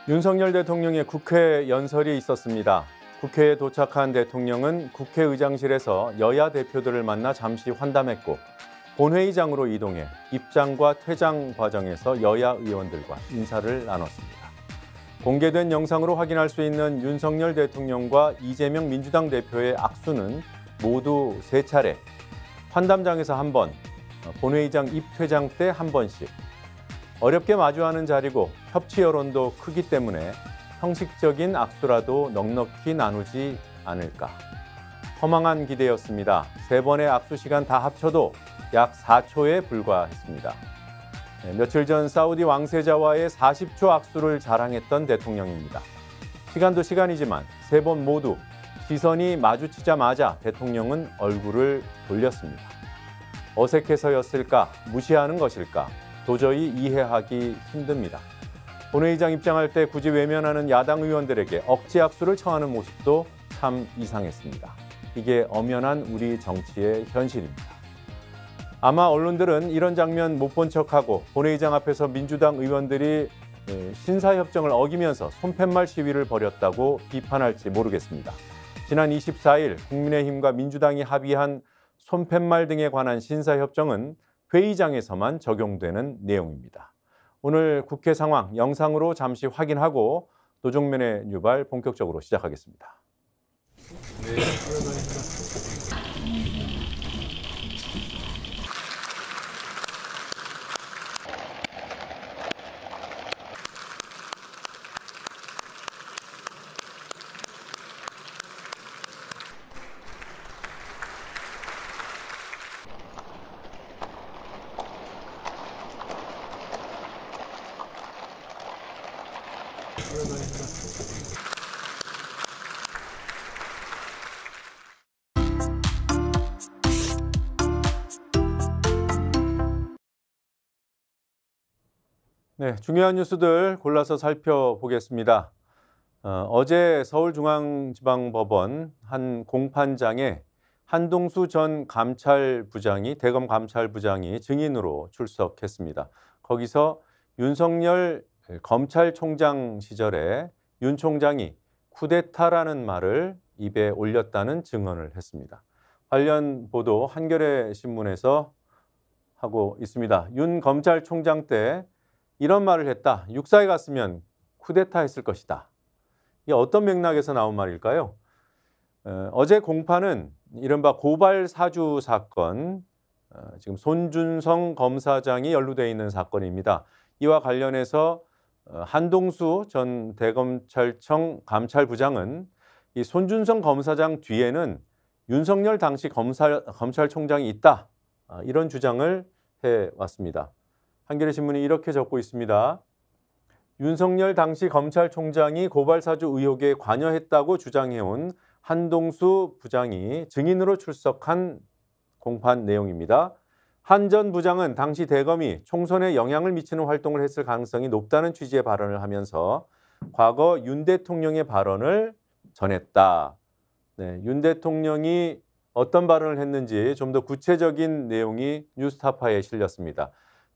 윤석열 대통령의 국회 연설이 있었습니다. 국회에 도착한 대통령은 국회의장실에서 여야 대표들을 만나 잠시 환담했고 본회의장으로 이동해 입장과 퇴장 과정에서 여야 의원들과 인사를 나눴습니다. 공개된 영상으로 확인할 수 있는 윤석열 대통령과 이재명 민주당 대표의 악수는 모두 3차례, 환담장에서 1번, 본회의장 입퇴장 때 1번씩. 어렵게 마주하는 자리고 협치 여론도 크기 때문에 형식적인 악수라도 넉넉히 나누지 않을까. 허망한 기대였습니다. 3번의 악수 시간 다 합쳐도 약 4초에 불과했습니다. 며칠 전 사우디 왕세자와의 40초 악수를 자랑했던 대통령입니다. 시간도 시간이지만 3번 모두 시선이 마주치자마자 대통령은 얼굴을 돌렸습니다. 어색해서였을까? 무시하는 것일까? 도저히 이해하기 힘듭니다. 본회의장 입장할 때 굳이 외면하는 야당 의원들에게 억지 악수를 청하는 모습도 참 이상했습니다. 이게 엄연한 우리 정치의 현실입니다. 아마 언론들은 이런 장면 못 본 척하고 본회의장 앞에서 민주당 의원들이 신사협정을 어기면서 손팻말 시위를 벌였다고 비판할지 모르겠습니다. 지난 24일 국민의힘과 민주당이 합의한 손팻말 등에 관한 신사협정은 회의장에서만 적용되는 내용입니다. 오늘 국회 상황 영상으로 잠시 확인하고 노종면의 뉴발 본격적으로 시작하겠습니다. 네, 중요한 뉴스들 골라서 살펴보겠습니다. 어제 서울중앙지방법원 한 공판장에 한동수 전 감찰부장이 대검 감찰부장이 증인으로 출석했습니다. 거기서 윤석열 검찰총장 시절에 윤 총장이 쿠데타라는 말을 입에 올렸다는 증언을 했습니다. 관련 보도 한겨레 신문에서 하고 있습니다. 윤 검찰총장 때 이런 말을 했다. 육사에 갔으면 쿠데타 했을 것이다. 이게 어떤 맥락에서 나온 말일까요? 어제 공판은 이른바 고발 사주 사건, 지금 손준성 검사장이 연루되어 있는 사건입니다. 이와 관련해서 한동수 전 대검찰청 감찰부장은 이 손준성 검사장 뒤에는 윤석열 당시 검찰총장이 있다. 이런 주장을 해왔습니다. 한겨레 신문이 이렇게 적고 있습니다. 윤석열 당시 검찰총장이 고발사주 의혹에 관여했다고 주장해온 한동수 부장이 증인으로 출석한 공판 내용입니다. 한 전 부장은 당시 대검이 총선에 영향을 미치는 활동을 했을 가능성이 높다는 취지의 발언을 하면서 과거 윤 대통령의 발언을 전했다. 네, 윤 대통령이 어떤 발언을 했는지 좀 더 구체적인 내용이 뉴스타파에 실렸습니다.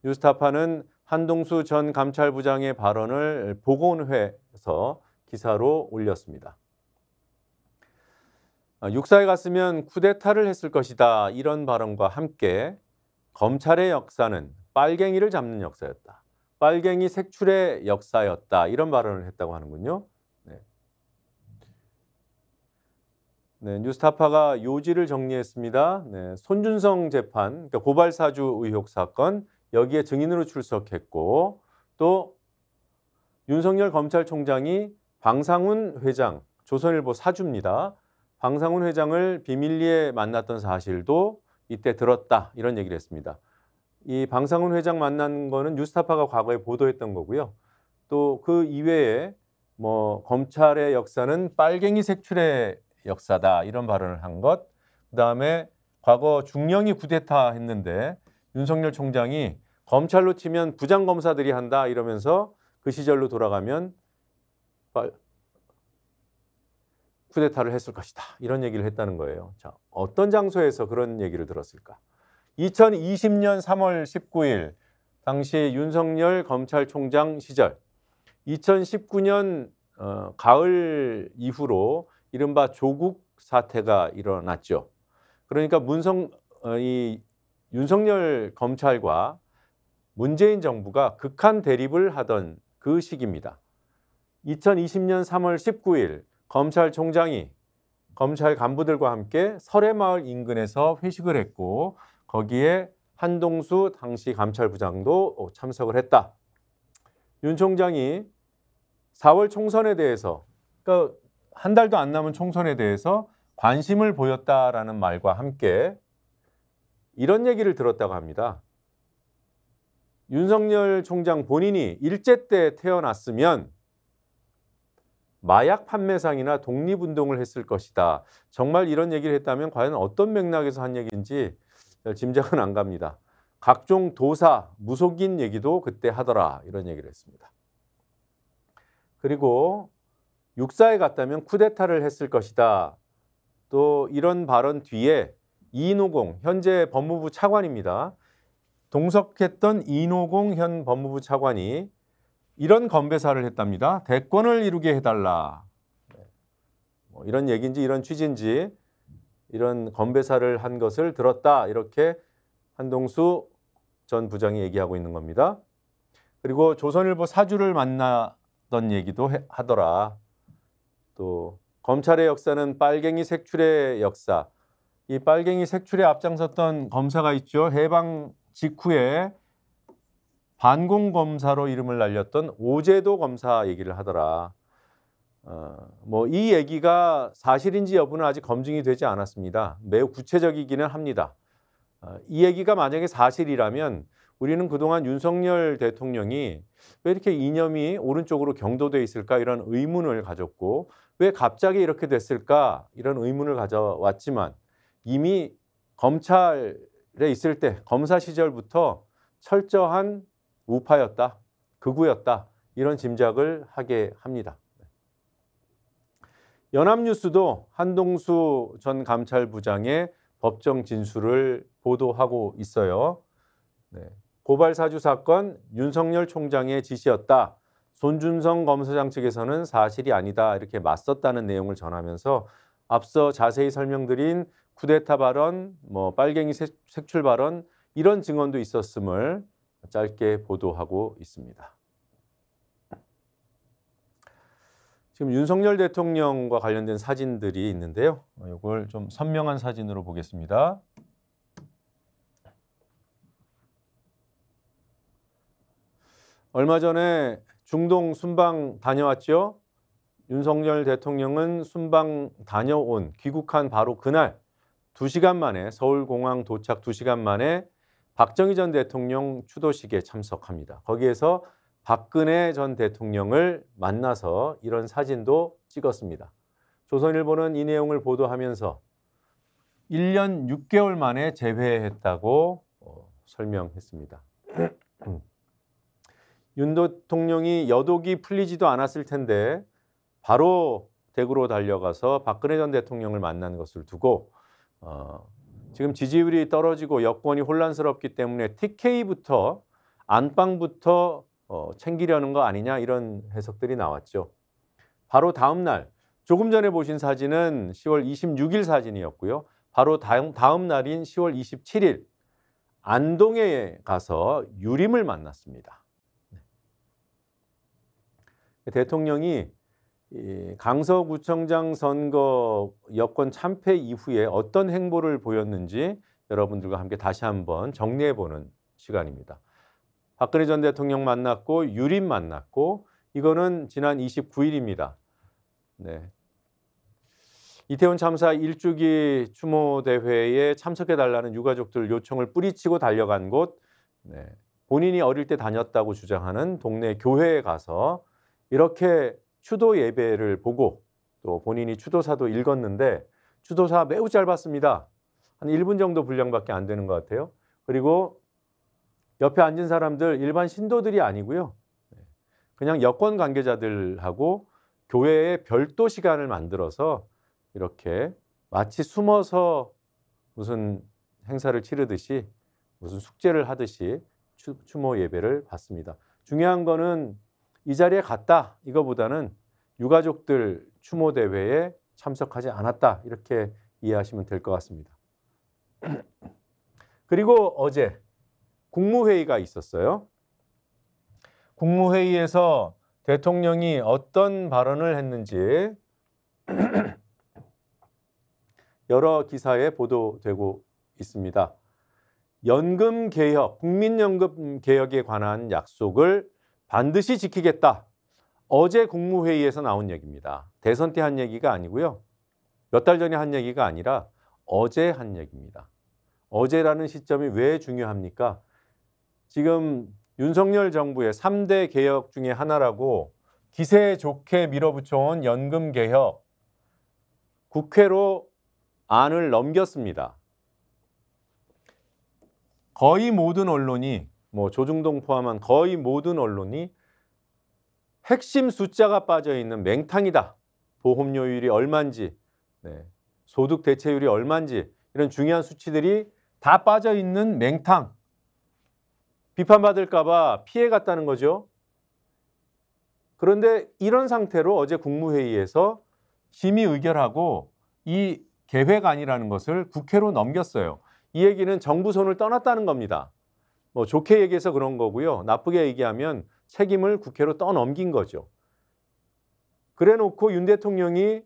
뉴스타파는 한동수 전 감찰부장의 발언을 복원해서 기사로 올렸습니다. 육사에 갔으면 쿠데타를 했을 것이다. 이런 발언과 함께 검찰의 역사는 빨갱이를 잡는 역사였다. 빨갱이 색출의 역사였다. 이런 발언을 했다고 하는군요. 네, 뉴스타파가 요지를 정리했습니다. 네, 손준성 재판, 그러니까 고발사주 의혹 사건, 여기에 증인으로 출석했고 또 윤석열 검찰총장이 방상훈 회장, 조선일보 사주입니다. 방상훈 회장을 비밀리에 만났던 사실도 이때 들었다. 이런 얘기를 했습니다. 이 방상훈 회장 만난 거는 뉴스타파가 과거에 보도했던 거고요. 또 그 이외에 검찰의 역사는 빨갱이 색출의 역사다. 이런 발언을 한 것. 그다음에 과거 중령이 쿠데타 했는데 윤석열 총장이 검찰로 치면 부장검사들이 한다 이러면서 그 시절로 돌아가면 쿠데타를 했을 것이다. 이런 얘기를 했다는 거예요. 자, 어떤 장소에서 그런 얘기를 들었을까? 2020년 3월 19일 당시 윤석열 검찰총장 시절 2019년 가을 이후로 이른바 조국 사태가 일어났죠. 그러니까 윤석열 검찰과 문재인 정부가 극한 대립을 하던 그 시기입니다. 2020년 3월 19일 검찰총장이 검찰 간부들과 함께 설해마을 인근에서 회식을 했고 거기에 한동수 당시 감찰부장도 참석을 했다. 윤 총장이 4월 총선에 대해서, 그러니까 한 달도 안 남은 총선에 대해서 관심을 보였다라는 말과 함께 이런 얘기를 들었다고 합니다. 윤석열 총장 본인이 일제 때 태어났으면 마약 판매상이나 독립운동을 했을 것이다. 정말 이런 얘기를 했다면 과연 어떤 맥락에서 한 얘기인지 짐작은 안 갑니다. 각종 도사, 무속인 얘기도 그때 하더라. 이런 얘기를 했습니다. 그리고 육사에 갔다면 쿠데타를 했을 것이다. 또 이런 발언 뒤에 이노공 현재 법무부 차관입니다. 동석했던 이노공 현 법무부 차관이 이런 건배사를 했답니다. 대권을 이루게 해달라. 뭐 이런 얘기인지 이런 취지인지 이런 건배사를 한 것을 들었다. 이렇게 한동수 전 부장이 얘기하고 있는 겁니다. 그리고 조선일보 사주를 만나던 얘기도 하더라. 또 검찰의 역사는 빨갱이 색출의 역사. 이 빨갱이 색출에 앞장섰던 검사가 있죠. 해방 직후에 반공검사로 이름을 날렸던 오제도 검사 얘기를 하더라. 뭐 이 얘기가 사실인지 여부는 아직 검증이 되지 않았습니다. 매우 구체적이기는 합니다. 이 얘기가 만약에 사실이라면 우리는 그동안 윤석열 대통령이 왜 이렇게 이념이 오른쪽으로 경도돼 있을까 이런 의문을 가졌고 왜 갑자기 이렇게 됐을까 이런 의문을 가져왔지만 이미 검찰에 있을 때 검사 시절부터 철저한 우파였다, 극우였다 이런 짐작을 하게 합니다. 연합뉴스도 한동수 전 감찰부장의 법정 진술을 보도하고 있어요. 고발 사주 사건 윤석열 총장의 지시였다. 손준성 검사장 측에서는 사실이 아니다 이렇게 맞섰다는 내용을 전하면서 앞서 자세히 설명드린 쿠데타 발언, 빨갱이 색출 발언 이런 증언도 있었음을 짧게 보도하고 있습니다. 지금 윤석열 대통령과 관련된 사진들이 있는데요. 이걸 좀 선명한 사진으로 보겠습니다. 얼마 전에 중동 순방 다녀왔죠. 윤석열 대통령은 순방 다녀온 귀국한 바로 그날 2시간 만에 서울공항 도착 2시간 만에 박정희 전 대통령 추도식에 참석합니다. 거기에서 박근혜 전 대통령을 만나서 이런 사진도 찍었습니다. 조선일보는 이 내용을 보도하면서 1년 6개월 만에 재회했다고 설명했습니다. 윤 대통령이 여독이 풀리지도 않았을 텐데 바로 대구로 달려가서 박근혜 전 대통령을 만난 것을 두고 지금 지지율이 떨어지고 여권이 혼란스럽기 때문에 TK부터 안방부터 챙기려는 거 아니냐 이런 해석들이 나왔죠. 바로 다음 날 조금 전에 보신 사진은 10월 26일 사진이었고요. 바로 다음 날인 10월 27일 안동에 가서 유림을 만났습니다. 대통령이 강서구청장 선거 여권 참패 이후에 어떤 행보를 보였는지 여러분들과 함께 다시 한번 정리해보는 시간입니다. 박근혜 전 대통령 만났고 유림 만났고 이거는 지난 29일입니다. 이태원 참사 1주기 추모대회에 참석해달라는 유가족들 요청을 뿌리치고 달려간 곳 본인이 어릴 때 다녔다고 주장하는 동네 교회에 가서 이렇게 추도 예배를 보고 또 본인이 추도사도 읽었는데 추도사 매우 짧았습니다. 한 1분 정도 분량밖에 안 되는 것 같아요. 그리고 옆에 앉은 사람들 일반 신도들이 아니고요. 그냥 여권 관계자들하고 교회에 별도 시간을 만들어서 이렇게 마치 숨어서 무슨 행사를 치르듯이 무슨 숙제를 하듯이 추모 예배를 받습니다. 중요한 거는 이 자리에 갔다 이거보다는 유가족들 추모 대회에 참석하지 않았다 이렇게 이해하시면 될 것 같습니다. 그리고 어제 국무회의가 있었어요. 국무회의에서 대통령이 어떤 발언을 했는지 여러 기사에 보도되고 있습니다. 연금 개혁, 국민연금 개혁에 관한 약속을 반드시 지키겠다. 어제 국무회의에서 나온 얘기입니다. 대선 때 한 얘기가 아니고요. 몇 달 전에 한 얘기가 아니라 어제 한 얘기입니다. 어제라는 시점이 왜 중요합니까? 지금 윤석열 정부의 3대 개혁 중에 하나라고 기세 좋게 밀어붙여온 연금 개혁, 국회로 안을 넘겼습니다. 거의 모든 언론이, 조중동 포함한 거의 모든 언론이 핵심 숫자가 빠져있는 맹탕이다. 보험료율이 얼마인지, 소득 대체율이 얼마인지 이런 중요한 수치들이 다 빠져있는 맹탕. 비판받을까 봐 피해갔다는 거죠. 그런데 이런 상태로 어제 국무회의에서 심의 의결하고 이 계획안이라는 것을 국회로 넘겼어요. 이 얘기는 정부 손을 떠났다는 겁니다. 좋게 얘기해서 그런 거고요. 나쁘게 얘기하면 책임을 국회로 떠넘긴 거죠. 그래놓고 윤 대통령이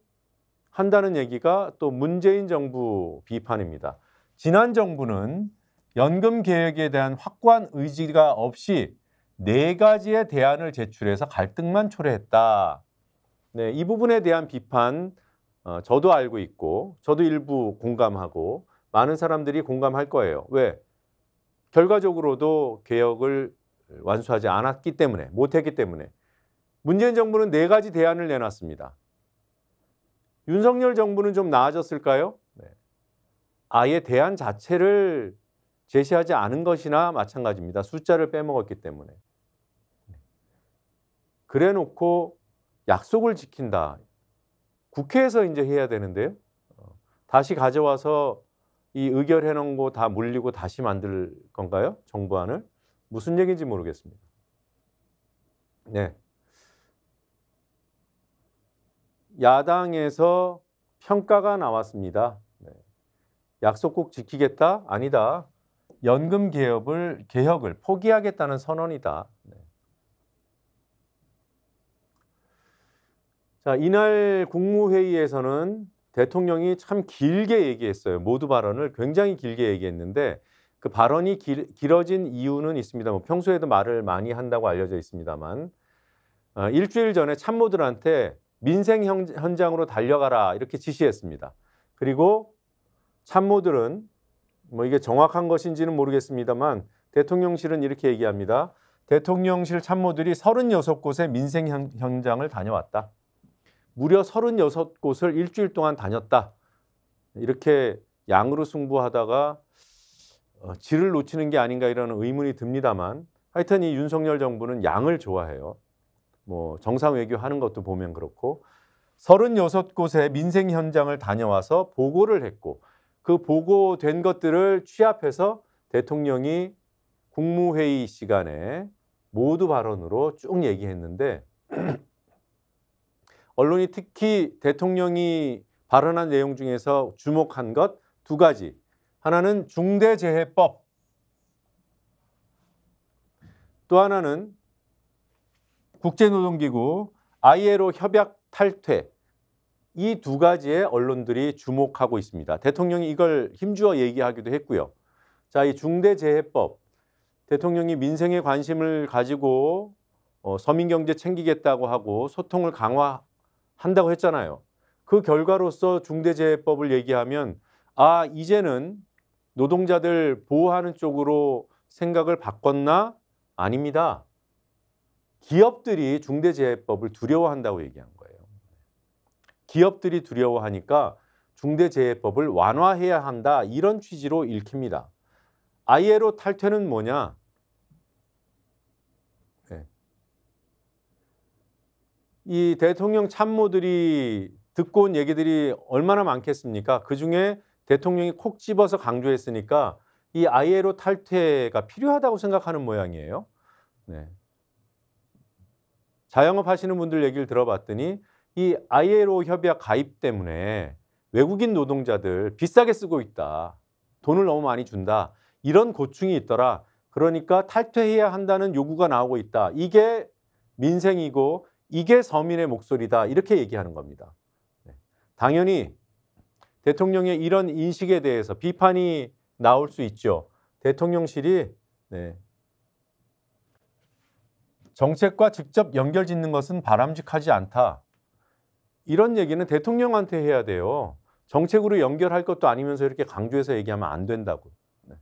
한다는 얘기가 또 문재인 정부 비판입니다. 지난 정부는 연금 개혁에 대한 확고한 의지가 없이 4가지의 대안을 제출해서 갈등만 초래했다. 이 부분에 대한 비판 저도 알고 있고 저도 일부 공감하고 많은 사람들이 공감할 거예요. 왜? 결과적으로도 개혁을 완수하지 않았기 때문에, 못했기 때문에. 문재인 정부는 4가지 대안을 내놨습니다. 윤석열 정부는 좀 나아졌을까요? 아예 대안 자체를 제시하지 않은 것이나 마찬가지입니다. 숫자를 빼먹었기 때문에. 그래놓고 약속을 지킨다. 국회에서 이제 해야 되는데요. 다시 가져와서 이 의결해 놓은 거 다 물리고 다시 만들 건가요? 정부안을? 무슨 얘기인지 모르겠습니다. 야당에서 평가가 나왔습니다. 약속 꼭 지키겠다? 아니다. 연금 개혁을 포기하겠다는 선언이다. 자, 이날 국무회의에서는 대통령이 참 길게 얘기했어요. 모두 발언을 굉장히 길게 얘기했는데 그 발언이 길어진 이유는 있습니다. 평소에도 말을 많이 한다고 알려져 있습니다만 일주일 전에 참모들한테 민생 현장으로 달려가라 이렇게 지시했습니다. 그리고 참모들은 이게 정확한 것인지는 모르겠습니다만 대통령실은 이렇게 얘기합니다. 대통령실 참모들이 36곳의 민생 현장을 다녀왔다. 무려 36곳을 일주일 동안 다녔다. 이렇게 양으로 승부하다가 질을 놓치는 게 아닌가 이런 의문이 듭니다만 하여튼 이 윤석열 정부는 양을 좋아해요. 정상 외교하는 것도 보면 그렇고 36곳의 민생 현장을 다녀와서 보고를 했고 그 보고된 것들을 취합해서 대통령이 국무회의 시간에 모두 발언으로 쭉 얘기했는데 언론이 특히 대통령이 발언한 내용 중에서 주목한 것 2가지. 하나는 중대재해법, 또 하나는 국제노동기구 ILO 협약 탈퇴. 이 2가지에 언론들이 주목하고 있습니다. 대통령이 이걸 힘주어 얘기하기도 했고요. 자, 이 중대재해법, 대통령이 민생에 관심을 가지고 서민경제 챙기겠다고 하고 소통을 강화한다고 했잖아요. 그 결과로서 중대재해법을 얘기하면 이제는 노동자들 보호하는 쪽으로 생각을 바꿨나? 아닙니다. 기업들이 중대재해법을 두려워한다고 얘기한 거예요. 기업들이 두려워하니까 중대재해법을 완화해야 한다 이런 취지로 읽힙니다. ILO 탈퇴는 뭐냐? 이 대통령 참모들이 듣고 온 얘기들이 얼마나 많겠습니까? 그중에 대통령이 콕 집어서 강조했으니까 이 ILO 탈퇴가 필요하다고 생각하는 모양이에요. 네. 자영업 하시는 분들 얘기를 들어봤더니 이 ILO 협약 가입 때문에 외국인 노동자들 비싸게 쓰고 있다. 돈을 너무 많이 준다. 이런 고충이 있더라. 그러니까 탈퇴해야 한다는 요구가 나오고 있다. 이게 민생이고 이게 서민의 목소리다. 이렇게 얘기하는 겁니다. 네. 당연히 대통령의 이런 인식에 대해서 비판이 나올 수 있죠. 대통령실이 네. 정책과 직접 연결 짓는 것은 바람직하지 않다. 이런 얘기는 대통령한테 해야 돼요. 정책으로 연결할 것도 아니면서 이렇게 강조해서 얘기하면 안 된다고. 네.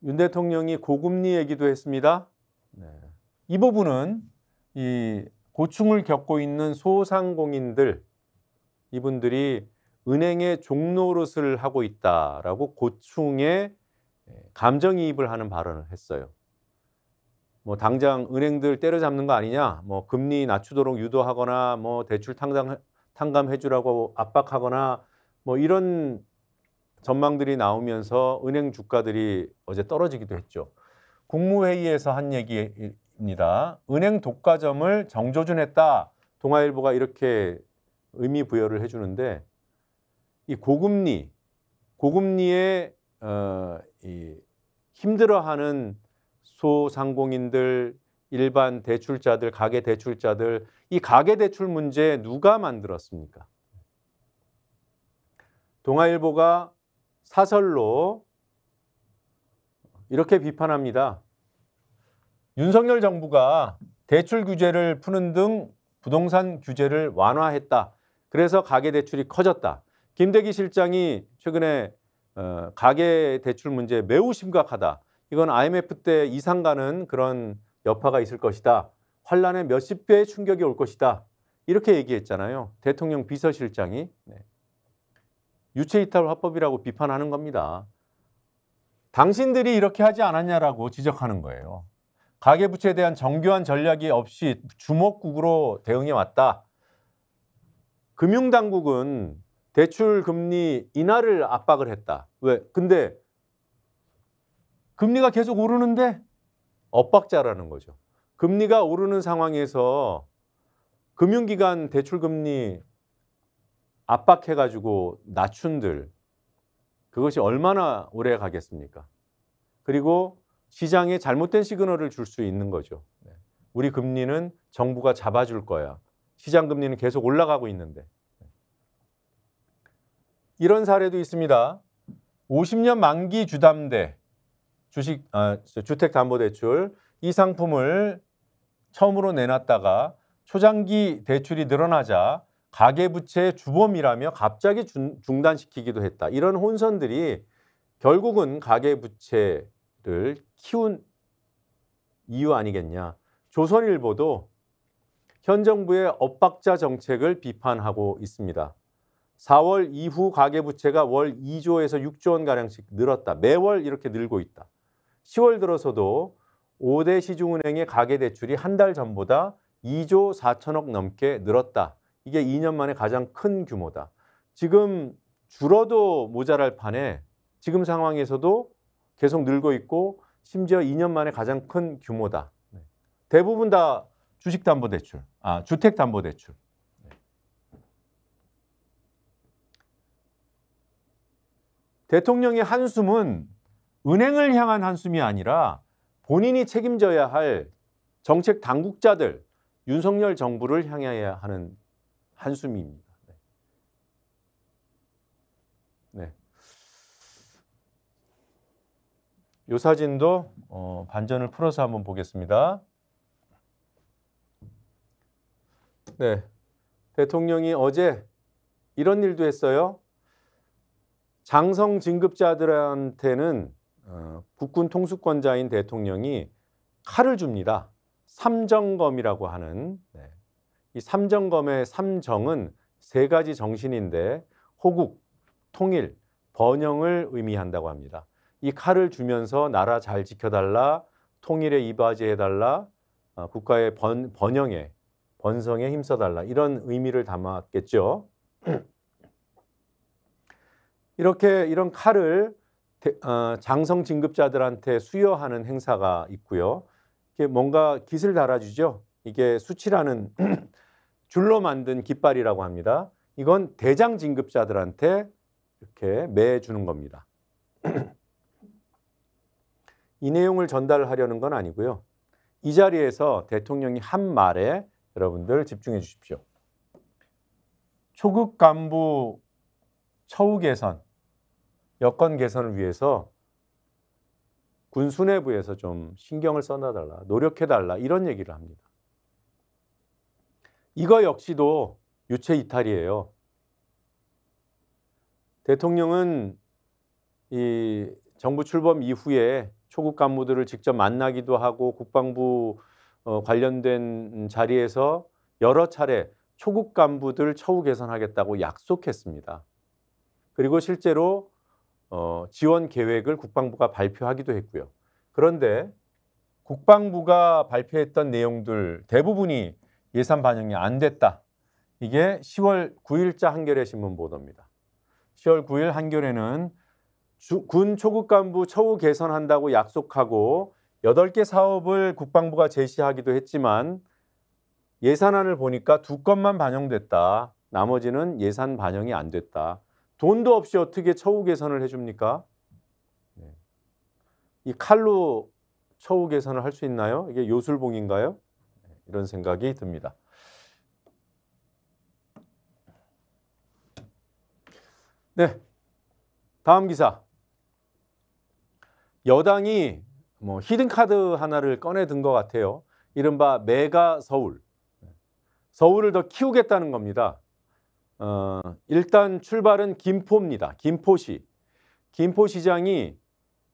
윤 대통령이 고금리 얘기도 했습니다. 네. 이 부분은 이 고충을 겪고 있는 소상공인들 이분들이 은행에 종노릇을 하고 있다라고 고충에 감정이입을 하는 발언을 했어요. 뭐 당장 은행들 때려잡는 거 아니냐, 뭐 금리 낮추도록 유도하거나 뭐 대출 탕감해 주라고 압박하거나 뭐 이런 전망들이 나오면서 은행 주가들이 어제 떨어지기도 했죠. 국무회의에서 한 얘기입니다. 은행 독과점을 정조준했다. 동아일보가 이렇게 의미 부여를 해주는데 이 고금리에 이 힘들어하는 소상공인들, 일반 대출자들, 가계 대출자들, 이 가계 대출 문제 누가 만들었습니까? 동아일보가 사설로 이렇게 비판합니다. 윤석열 정부가 대출 규제를 푸는 등 부동산 규제를 완화했다. 그래서 가계 대출이 커졌다. 김대기 실장이 최근에 가계 대출 문제 매우 심각하다. 이건 IMF 때 이상 가는 그런 여파가 있을 것이다. 환란의 몇십 배의 충격이 올 것이다. 이렇게 얘기했잖아요. 대통령 비서실장이. 네. 유체이탈 화법이라고 비판하는 겁니다. 당신들이 이렇게 하지 않았냐라고 지적하는 거예요. 가계부채에 대한 정교한 전략이 없이 주먹국으로 대응해 왔다. 금융당국은 대출 금리 인하를 압박을 했다. 왜? 근데 금리가 계속 오르는데 엇박자라는 거죠. 금리가 오르는 상황에서 금융기관 대출금리 압박해가지고 낮춘들 그것이 얼마나 오래 가겠습니까? 그리고 시장에 잘못된 시그널을 줄 수 있는 거죠. 우리 금리는 정부가 잡아줄 거야. 시장 금리는 계속 올라가고 있는데. 이런 사례도 있습니다. 50년 만기 주담대 주택담보대출 이 상품을 처음으로 내놨다가 초장기 대출이 늘어나자 가계부채의 주범이라며 갑자기 중단시키기도 했다. 이런 혼선들이 결국은 가계부채를 키운 이유 아니겠냐. 조선일보도 현 정부의 엇박자 정책을 비판하고 있습니다. 4월 이후 가계부채가 월 2조에서 6조 원가량씩 늘었다. 매월 이렇게 늘고 있다. 10월 들어서도 5대 시중은행의 가계대출이 한 달 전보다 2조 4천억 넘게 늘었다. 이게 2년 만에 가장 큰 규모다. 지금 줄어도 모자랄 판에 지금 상황에서도 계속 늘고 있고 심지어 2년 만에 가장 큰 규모다. 대부분 다 주식담보대출, 주택담보대출. 대통령의 한숨은 은행을 향한 한숨이 아니라 본인이 책임져야 할 정책 당국자들, 윤석열 정부를 향해야 하는 한숨입니다. 네. 이 사진도 반전을 풀어서 한번 보겠습니다. 네. 대통령이 어제 이런 일도 했어요. 장성 진급자들한테는 국군 통수권자인 대통령이 칼을 줍니다. 삼정검이라고 하는 이 삼정검의 삼정은 세 가지 정신인데 호국, 통일, 번영을 의미한다고 합니다. 이 칼을 주면서 나라 잘 지켜달라, 통일에 이바지해달라, 국가의 번영에, 번성에 힘써달라 이런 의미를 담았겠죠. 이런 칼을 장성 진급자들한테 수여하는 행사가 있고요. 이게 뭔가 깃을 달아주죠. 이게 수치라는 줄로 만든 깃발이라고 합니다. 이건 대장 진급자들한테 이렇게 매주는 겁니다. 이 내용을 전달하려는 건 아니고요. 이 자리에서 대통령이 한 말에 여러분들 집중해 주십시오. 초급 간부 처우 개선, 여건 개선을 위해서 군 수뇌부에서 좀 신경을 써놔달라, 노력해달라 이런 얘기를 합니다. 이거 역시도 유체 이탈이에요. 대통령은 이 정부 출범 이후에 초급 간부들을 직접 만나기도 하고 국방부 관련된 자리에서 여러 차례 초급 간부들 처우 개선하겠다고 약속했습니다. 그리고 실제로 지원 계획을 국방부가 발표하기도 했고요. 그런데 국방부가 발표했던 내용들 대부분이 예산 반영이 안 됐다. 이게 10월 9일자 한겨레 신문 보도입니다. 10월 9일 한겨레는 군 초급 간부 처우 개선한다고 약속하고 8개 사업을 국방부가 제시하기도 했지만 예산안을 보니까 2건만 반영됐다. 나머지는 예산 반영이 안 됐다. 돈도 없이 어떻게 처우 개선을 해줍니까? 이 칼로 처우 개선을 할 수 있나요? 이게 요술봉인가요? 이런 생각이 듭니다. 네, 다음 기사. 여당이 히든카드 하나를 꺼내 든 것 같아요. 이른바 메가 서울. 서울을 더 키우겠다는 겁니다. 일단 출발은 김포입니다. 김포시. 김포시장이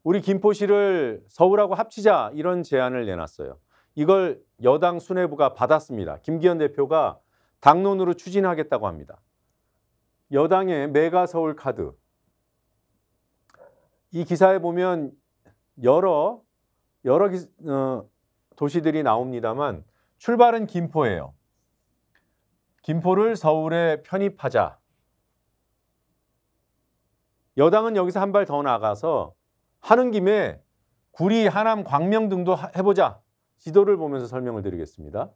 우리 김포시를 서울하고 합치자 이런 제안을 내놨어요. 이걸 여당 수뇌부가 받았습니다. 김기현 대표가 당론으로 추진하겠다고 합니다. 여당의 메가 서울 카드. 이 기사에 보면 여러 도시들이 나옵니다만 출발은 김포예요. 김포를 서울에 편입하자. 여당은 여기서 한 발 더 나가서 하는 김에 구리, 하남, 광명 등도 해보자. 지도를 보면서 설명을 드리겠습니다.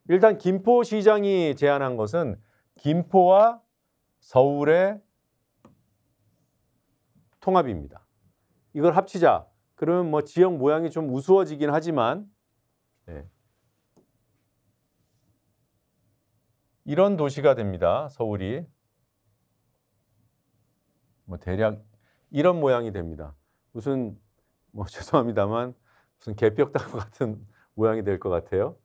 일단 김포시장이 제안한 것은 김포와 서울의 통합입니다. 이걸 합치자. 그러면 지역 모양이 좀 우스워지긴 하지만 이런 도시가 됩니다. 서울이. 대략 이런 모양이 됩니다. 무슨 죄송합니다만 무슨 개벽다구 같은 모양이 될 것 같아요.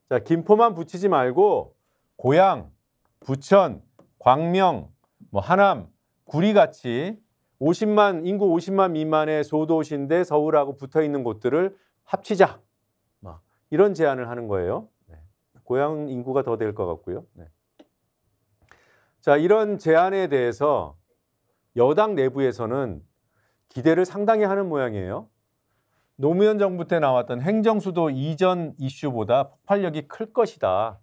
자, 김포만 붙이지 말고 고양, 부천, 광명, 하남, 구리같이 인구 50만 미만의 소도시인데 서울하고 붙어있는 곳들을 합치자. 이런 제안을 하는 거예요. 고양 인구가 더 될 것 같고요. 자, 이런 제안에 대해서 여당 내부에서는 기대를 상당히 하는 모양이에요. 노무현 정부 때 나왔던 행정수도 이전 이슈보다 폭발력이 클 것이다.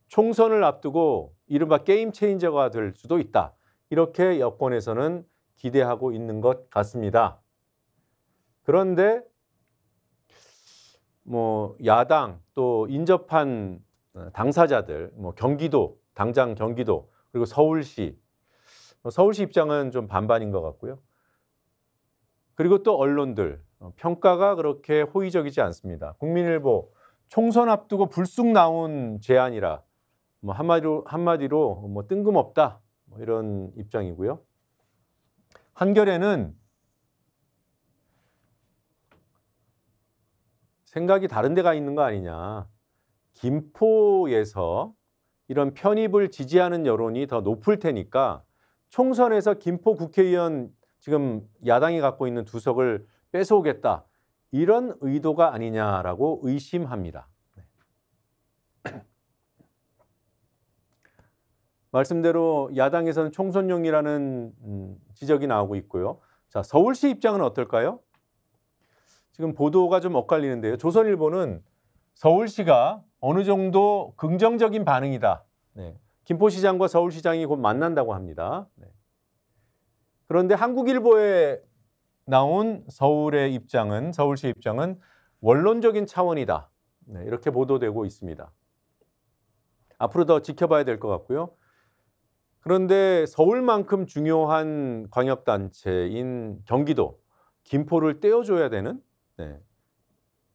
총선을 앞두고 이른바 게임 체인저가 될 수도 있다. 이렇게 여권에서는 기대하고 있는 것 같습니다. 그런데 야당 또 인접한 당사자들, 경기도, 당장 경기도, 그리고 서울시 입장은 좀 반반인 것 같고요. 그리고 또 언론들, 평가가 그렇게 호의적이지 않습니다. 국민일보, 총선 앞두고 불쑥 나온 제안이라 한마디로 뜬금없다 이런 입장이고요. 한겨레는 생각이 다른 데가 있는 거 아니냐. 김포에서 이런 편입을 지지하는 여론이 더 높을 테니까 총선에서 김포 국회의원 지금 야당이 갖고 있는 두석을 뺏어오겠다. 이런 의도가 아니냐라고 의심합니다. 말씀대로 야당에서는 총선용이라는 지적이 나오고 있고요. 자, 서울시 입장은 어떨까요? 지금 보도가 좀 엇갈리는데요. 조선일보는 서울시가 어느 정도 긍정적인 반응이다. 네. 김포시장과 서울시장이 곧 만난다고 합니다. 네. 그런데 한국일보에 나온 서울의 입장은, 서울시 입장은 원론적인 차원이다. 네, 이렇게 보도되고 있습니다. 앞으로 더 지켜봐야 될 것 같고요. 그런데 서울만큼 중요한 광역단체인 경기도, 김포를 떼어줘야 되는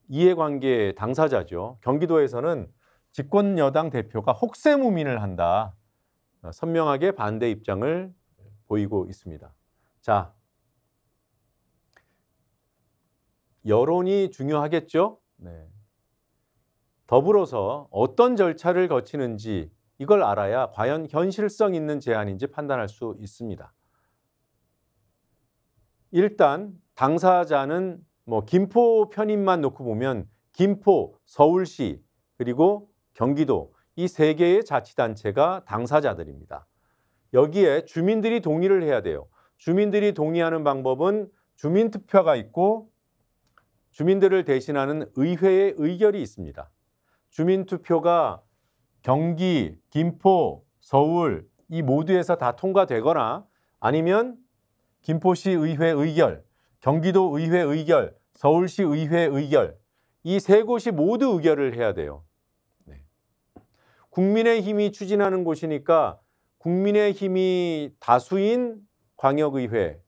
이해관계 당사자죠. 경기도에서는 집권 여당 대표가 혹세무민을 한다. 선명하게 반대 입장을 보이고 있습니다. 자, 여론이 중요하겠죠? 네. 더불어서 어떤 절차를 거치는지 이걸 알아야 과연 현실성 있는 제안인지 판단할 수 있습니다. 일단 당사자는 김포 편입만 놓고 보면 김포, 서울시, 그리고 경기도 이 세 개의 자치단체가 당사자들입니다. 여기에 주민들이 동의를 해야 돼요. 주민들이 동의하는 방법은 주민투표가 있고 주민들을 대신하는 의회의 의결이 있습니다. 주민투표가 경기, 김포, 서울 이 모두에서 다 통과되거나 아니면 김포시 의회 의결, 경기도 의회 의결, 서울시 의회 의결 이 세 곳이 모두 의결을 해야 돼요. 네. 국민의힘이 추진하는 곳이니까 국민의힘이 다수인 광역의회,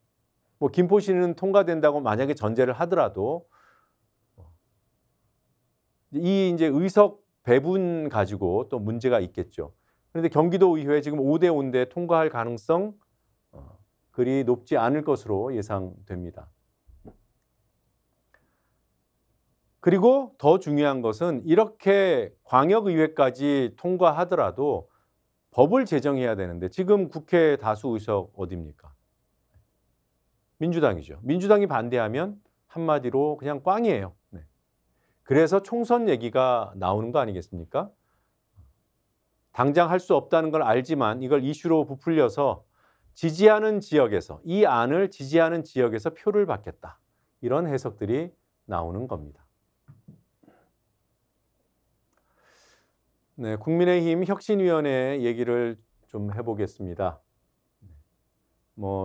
김포시는 통과된다고 만약에 전제를 하더라도 이 이제 의석 배분 가지고 또 문제가 있겠죠. 그런데 경기도 의회 지금 5대 5인데 통과할 가능성 그리 높지 않을 것으로 예상됩니다. 그리고 더 중요한 것은 이렇게 광역의회까지 통과하더라도 법을 제정해야 되는데 지금 국회 다수 의석 어디입니까? 민주당이죠. 민주당이 반대하면 한마디로 그냥 꽝이에요. 네. 그래서 총선 얘기가 나오는 거 아니겠습니까? 당장 할 수 없다는 걸 알지만 이걸 이슈로 부풀려서 지지하는 지역에서 이 안을 지지하는 지역에서 표를 받겠다. 이런 해석들이 나오는 겁니다. 네, 국민의힘 혁신위원회 얘기를 좀 해보겠습니다.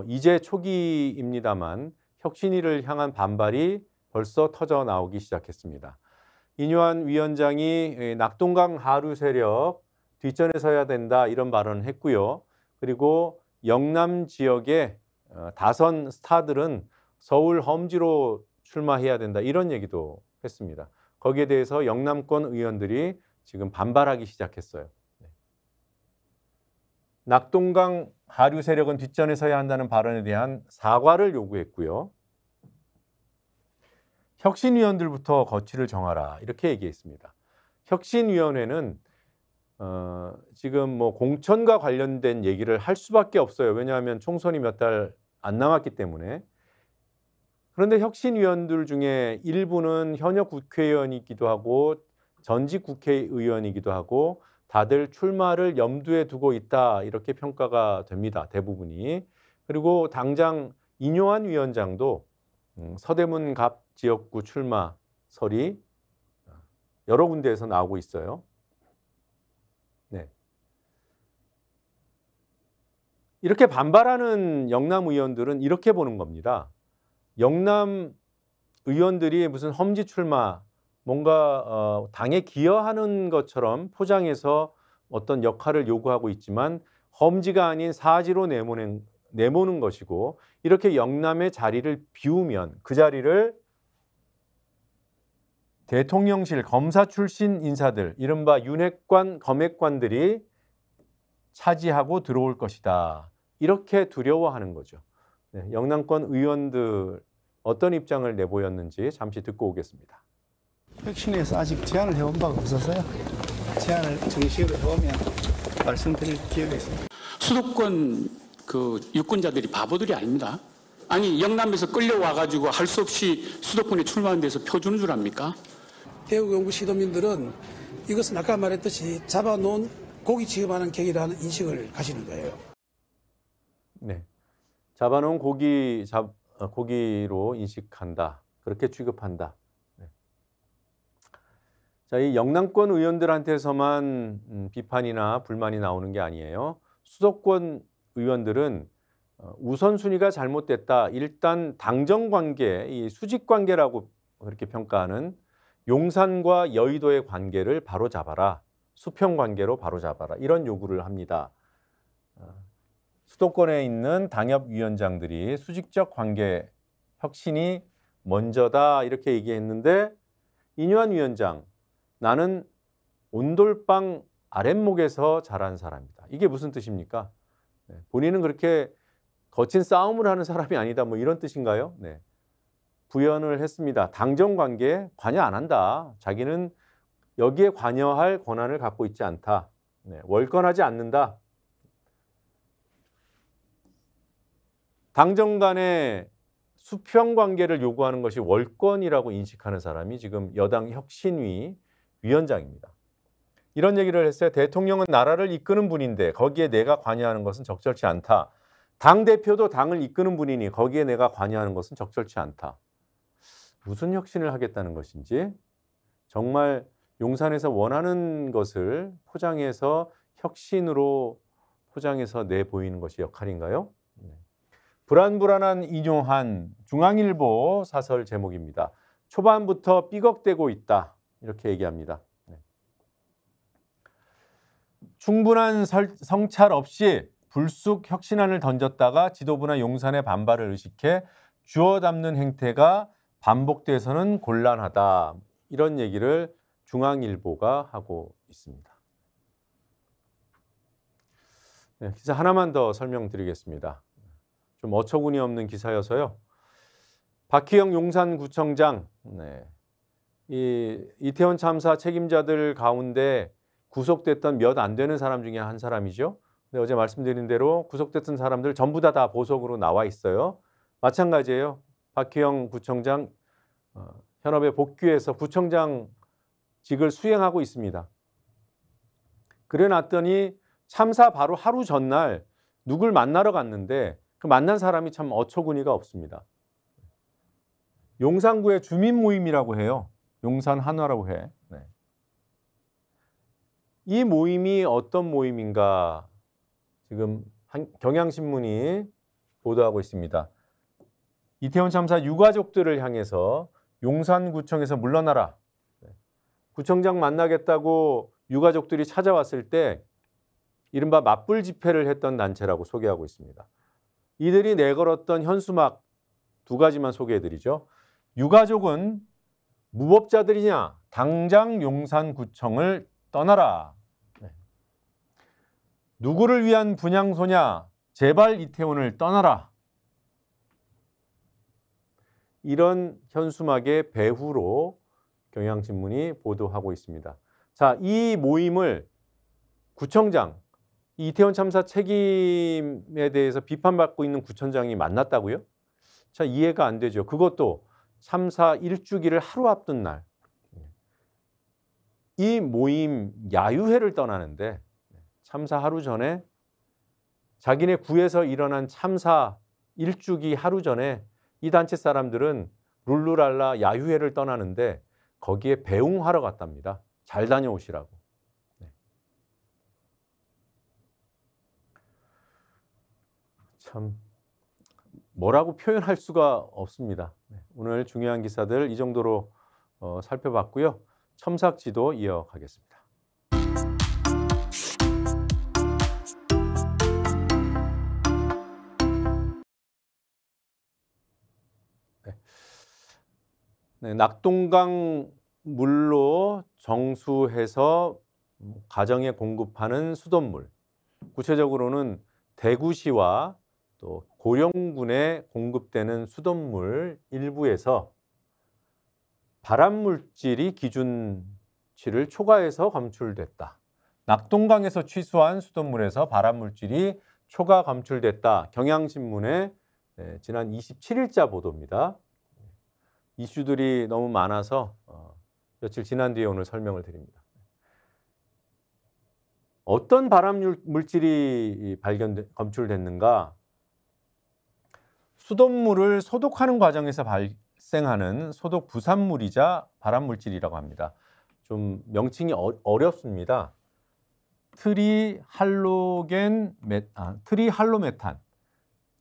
이제 초기입니다만 혁신위를 향한 반발이 벌써 터져 나오기 시작했습니다. 인요한 위원장이 낙동강 하류 세력 뒷전에 서야 된다 이런 발언을 했고요. 그리고 영남 지역의 다선 스타들은 서울 험지로 출마해야 된다 이런 얘기도 했습니다. 거기에 대해서 영남권 의원들이 지금 반발하기 시작했어요. 낙동강 하류 세력은 뒷전에 서야 한다는 발언에 대한 사과를 요구했고요. 혁신위원들부터 거취를 정하라 이렇게 얘기했습니다. 혁신위원회는 지금 공천과 관련된 얘기를 할 수밖에 없어요. 왜냐하면 총선이 몇 달 안 남았기 때문에. 그런데 혁신위원들 중에 일부는 현역 국회의원이기도 하고 전직 국회의원이기도 하고 다들 출마를 염두에 두고 있다 이렇게 평가가 됩니다. 대부분이. 그리고 당장 인요한 위원장도 서대문 갑 지역구 출마설이 여러 군데에서 나오고 있어요. 네. 이렇게 반발하는 영남 의원들은 이렇게 보는 겁니다. 영남 의원들이 무슨 험지 출마, 뭔가 당에 기여하는 것처럼 포장해서 어떤 역할을 요구하고 있지만 험지가 아닌 사지로 내모는 것이고 이렇게 영남의 자리를 비우면 그 자리를 대통령실 검사 출신 인사들, 이른바 윤핵관, 검핵관들이 차지하고 들어올 것이다. 이렇게 두려워하는 거죠. 네, 영남권 의원들 어떤 입장을 내보였는지 잠시 듣고 오겠습니다. 혁신에서 아직 제안을 해본 바가 없어서요. 제안을 정식으로 해보면 말씀드릴 기회가 있습니다. 수도권 유권자들이 바보들이 아닙니다. 아니 영남에서 끌려와가지고 할 수 없이 수도권에 출마한 데서 표 주는 줄 압니까? 대구 경북 시도민들은 이것은 아까 말했듯이 잡아놓은 고기 취급하는 격이라는 인식을 가지는 거예요. 네, 잡아놓은 고기로 인식한다. 그렇게 취급한다. 자, 이 영남권 의원들한테서만 비판이나 불만이 나오는 게 아니에요. 수도권 의원들은 우선순위가 잘못됐다. 일단 당정관계, 이 수직관계라고 그렇게 평가하는 용산과 여의도의 관계를 바로잡아라. 수평관계로 바로잡아라. 이런 요구를 합니다. 수도권에 있는 당협위원장들이 수직적 관계 혁신이 먼저다 이렇게 얘기했는데 이뇨한 위원장, 나는 온돌방 아랫목에서 자란 사람이다. 이게 무슨 뜻입니까? 본인은 그렇게 거친 싸움을 하는 사람이 아니다. 뭐 이런 뜻인가요? 네. 부연을 했습니다. 당정관계에 관여 안 한다. 자기는 여기에 관여할 권한을 갖고 있지 않다. 네. 월권하지 않는다. 당정 간의 수평관계를 요구하는 것이 월권이라고 인식하는 사람이 지금 여당 혁신위 위원장입니다. 이런 얘기를 했어요. 대통령은 나라를 이끄는 분인데 거기에 내가 관여하는 것은 적절치 않다. 당대표도 당을 이끄는 분이니 거기에 내가 관여하는 것은 적절치 않다. 무슨 혁신을 하겠다는 것인지, 정말 용산에서 원하는 것을 포장해서 혁신으로 포장해서 내보이는 것이 역할인가요? 불안불안한 이뇨한, 중앙일보 사설 제목입니다. 초반부터 삐걱대고 있다. 이렇게 얘기합니다. 충분한 성찰 없이 불쑥 혁신안을 던졌다가 지도부나 용산의 반발을 의식해 주워 담는 행태가 반복돼서는 곤란하다. 이런 얘기를 중앙일보가 하고 있습니다. 네, 기사 하나만 더 설명드리겠습니다. 좀 어처구니 없는 기사여서요. 박희영 용산구청장, 이태원 참사 책임자들 가운데 구속됐던 몇 안 되는 사람 중에 한 사람이죠. 근데 어제 말씀드린 대로 구속됐던 사람들 전부 다 보석으로 나와 있어요. 마찬가지예요. 박희영 구청장 현업에 복귀해서 구청장직을 수행하고 있습니다. 그래 놨더니 참사 바로 하루 전날 누굴 만나러 갔는데 그 만난 사람이 참 어처구니가 없습니다. 용산구의 주민 모임이라고 해요. 용산 한화라고 해. 네. 이 모임이 어떤 모임인가 지금 경향신문이 보도하고 있습니다. 이태원 참사 유가족들을 향해서 용산구청에서 물러나라. 구청장 만나겠다고 유가족들이 찾아왔을 때 이른바 맞불 집회를 했던 단체라고 소개하고 있습니다. 이들이 내걸었던 현수막 두 가지만 소개해드리죠. 유가족은 무법자들이냐? 당장 용산구청을 떠나라. 누구를 위한 분향소냐? 제발 이태원을 떠나라. 이런 현수막의 배후로 경향신문이 보도하고 있습니다. 자, 이 모임을 구청장, 이태원 참사 책임에 대해서 비판받고 있는 구청장이 만났다고요? 자, 이해가 안 되죠. 그것도 참사 1주기를 하루 앞둔 날. 이 모임 야유회를 떠나는데 참사 하루 전에 자기네 구에서 일어난 참사 1주기 하루 전에 이 단체 사람들은 룰루랄라 야유회를 떠나는데 거기에 배웅하러 갔답니다. 잘 다녀오시라고. 참 뭐라고 표현할 수가 없습니다. 오늘 중요한 기사들 이 정도로 살펴봤고요. 첨삭지도 이어가겠습니다. 낙동강 물로 정수해서 가정에 공급하는 수돗물, 구체적으로는 대구시와 또 고령군에 공급되는 수돗물 일부에서 발암물질이 기준치를 초과해서 검출됐다. 낙동강에서 취수한 수돗물에서 발암물질이 초과 검출됐다. 경향신문의 지난 27일자 보도입니다. 이슈들이 너무 많아서 며칠 지난 뒤에 오늘 설명을 드립니다. 어떤 발암물질이 검출됐는가? 수돗물을 소독하는 과정에서 발생하는 소독 부산물이자 발암물질이라고 합니다. 좀 명칭이 어렵습니다.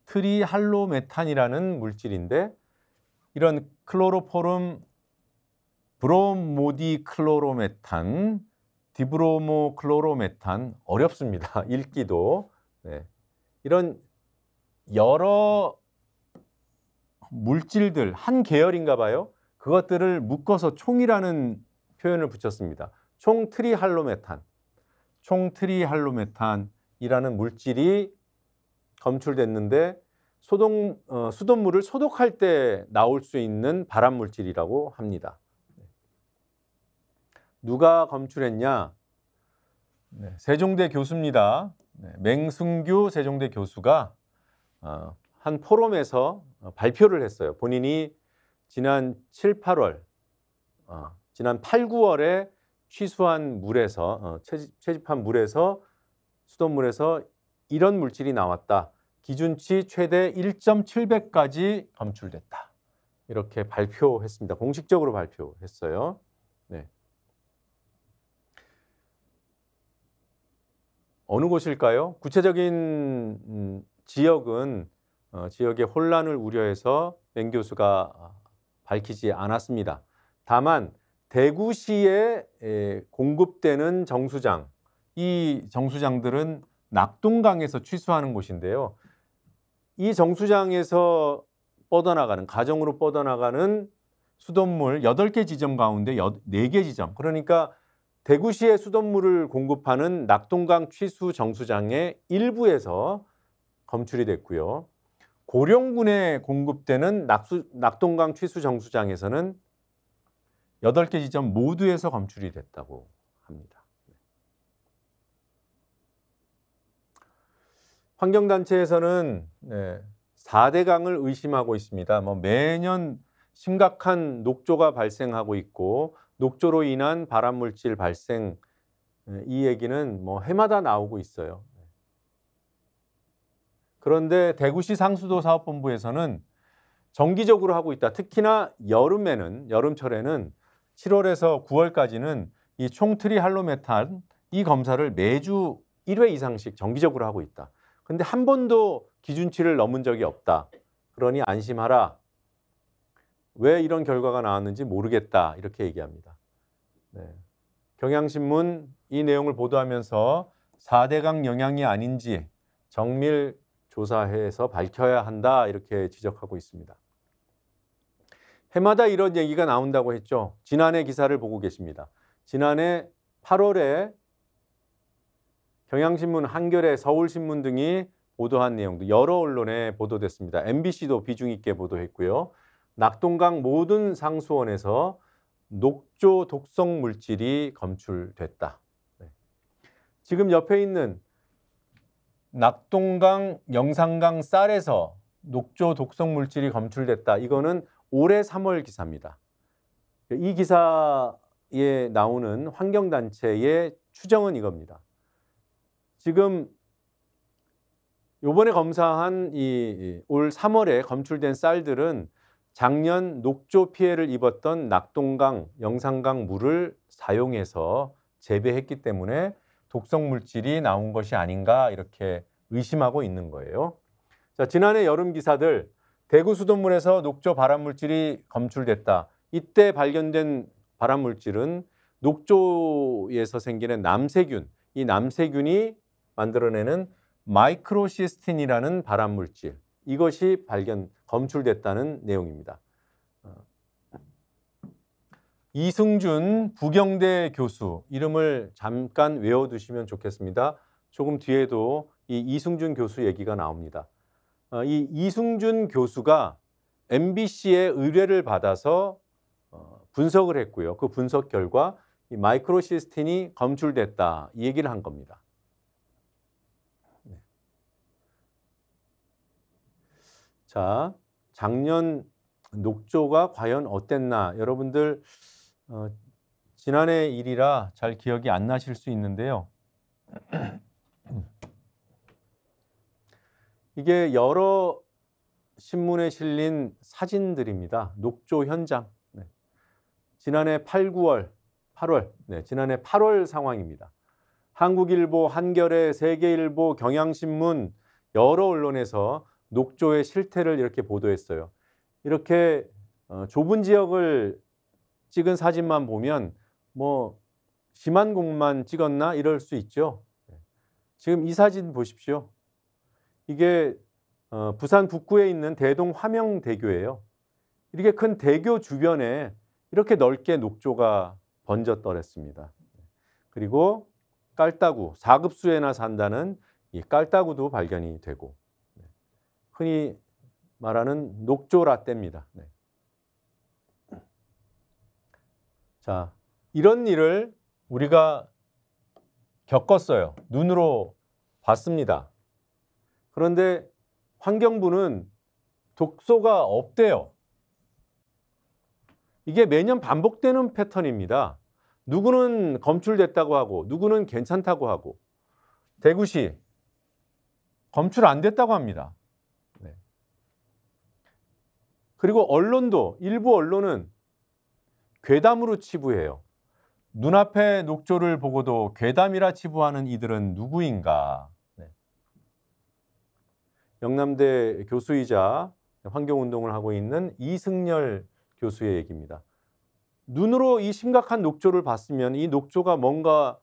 트리할로메탄이라는 물질인데 이런 클로로포름 브로모디클로로메탄, 디브로모클로로메탄 어렵습니다. 읽기도. 네. 이런 여러 물질들 한 계열인가 봐요. 그것들을 묶어서 총이라는 표현을 붙였습니다. 총트리할로메탄이라는 물질이 검출됐는데 수돗물을 소독할 때 나올 수 있는 발암 물질이라고 합니다. 누가 검출했냐? 네, 세종대 교수입니다. 네, 맹승규 세종대 교수가 한 포럼에서 발표를 했어요. 본인이 지난 7, 8월, 지난 8, 9월에 취수한 물에서, 채집한 물에서, 수돗물에서 이런 물질이 나왔다. 기준치 최대 1.7배까지 검출됐다. 이렇게 발표했습니다. 공식적으로 발표했어요. 네. 어느 곳일까요? 구체적인 지역은 지역의 혼란을 우려해서 맹 교수가 밝히지 않았습니다. 다만 대구시에 공급되는 정수장, 이 정수장들은 낙동강에서 취수하는 곳인데요. 이 정수장에서 뻗어나가는, 가정으로 뻗어나가는 수돗물 8개 지점 가운데 4개 지점, 그러니까 대구시의 수돗물을 공급하는 낙동강 취수 정수장의 일부에서 검출이 됐고요. 고령군에 공급되는 낙동강 취수 정수장에서는 8개 지점 모두에서 검출이 됐다고 합니다. 환경단체에서는 4대강을 의심하고 있습니다. 매년 심각한 녹조가 발생하고 있고 녹조로 인한 발암물질 발생, 이 얘기는 해마다 나오고 있어요. 그런데 대구시 상수도 사업본부에서는 정기적으로 하고 있다. 특히나 여름철에는 7월에서 9월까지는 이 총트리할로메탄 이 검사를 매주 1회 이상씩 정기적으로 하고 있다. 근데 한 번도 기준치를 넘은 적이 없다. 그러니 안심하라. 왜 이런 결과가 나왔는지 모르겠다. 이렇게 얘기합니다. 네. 경향신문 이 내용을 보도하면서 4대강 영향이 아닌지 정밀 조사해서 밝혀야 한다. 이렇게 지적하고 있습니다. 해마다 이런 얘기가 나온다고 했죠. 지난해 기사를 보고 계십니다. 지난해 8월에 경향신문, 한겨레, 서울신문 등이 보도한 내용도 여러 언론에 보도됐습니다. MBC도 비중 있게 보도했고요. 낙동강 모든 상수원에서 녹조 독성 물질이 검출됐다. 네. 지금 옆에 있는 낙동강, 영산강 쌀에서 녹조 독성 물질이 검출됐다. 이거는 올해 3월 기사입니다. 이 기사에 나오는 환경단체의 추정은 이겁니다. 지금 요번에 검사한 올 3월에 검출된 쌀들은 작년 녹조 피해를 입었던 낙동강, 영산강 물을 사용해서 재배했기 때문에 독성 물질이 나온 것이 아닌가 이렇게 의심하고 있는 거예요. 자, 지난해 여름 기사들 대구 수돗물에서 녹조 발암물질이 검출됐다. 이때 발견된 발암물질은 녹조에서 생기는 남세균, 이 남세균이 만들어내는 마이크로시스틴이라는 발암물질, 이것이 검출됐다는 내용입니다. 이승준 부경대 교수 이름을 잠깐 외워두시면 좋겠습니다. 조금 뒤에도 이 이승준 교수 얘기가 나옵니다. 이 이승준 교수가 MBC의 의뢰를 받아서 분석을 했고요. 그 분석 결과 이 마이크로시스틴이 검출됐다 이 얘기를 한 겁니다. 자, 작년 녹조가 과연 어땠나? 여러분들 지난해 일이라 잘 기억이 안 나실 수 있는데요. 이게 여러 신문에 실린 사진들입니다. 녹조 현장. 네. 지난해 8, 9월 8월, 네, 지난해 8월 상황입니다. 한국일보, 한겨레, 세계일보, 경향신문 여러 언론에서 녹조의 실태를 이렇게 보도했어요. 이렇게 좁은 지역을 찍은 사진만 보면 뭐 심한 공만 찍었나 이럴 수 있죠. 지금 이 사진 보십시오. 이게 부산 북구에 있는 대동 화명대교예요. 이렇게 큰 대교 주변에 이렇게 넓게 녹조가 번졌더랬습니다. 그리고 깔따구, 4급수에나 산다는 이 깔따구도 발견이 되고, 흔히 말하는 녹조 라떼입니다. 네. 자, 이런 일을 우리가 겪었어요. 눈으로 봤습니다. 그런데 환경부는 독소가 없대요. 이게 매년 반복되는 패턴입니다. 누구는 검출됐다고 하고 누구는 괜찮다고 하고 대구시 검출 안 됐다고 합니다. 네. 그리고 언론도 일부 언론은 괴담으로 치부해요. 눈앞에 녹조를 보고도 괴담이라 치부하는 이들은 누구인가? 네. 영남대 교수이자 환경운동을 하고 있는 이승열 교수의 얘기입니다. 눈으로 이 심각한 녹조를 봤으면 이 녹조가 뭔가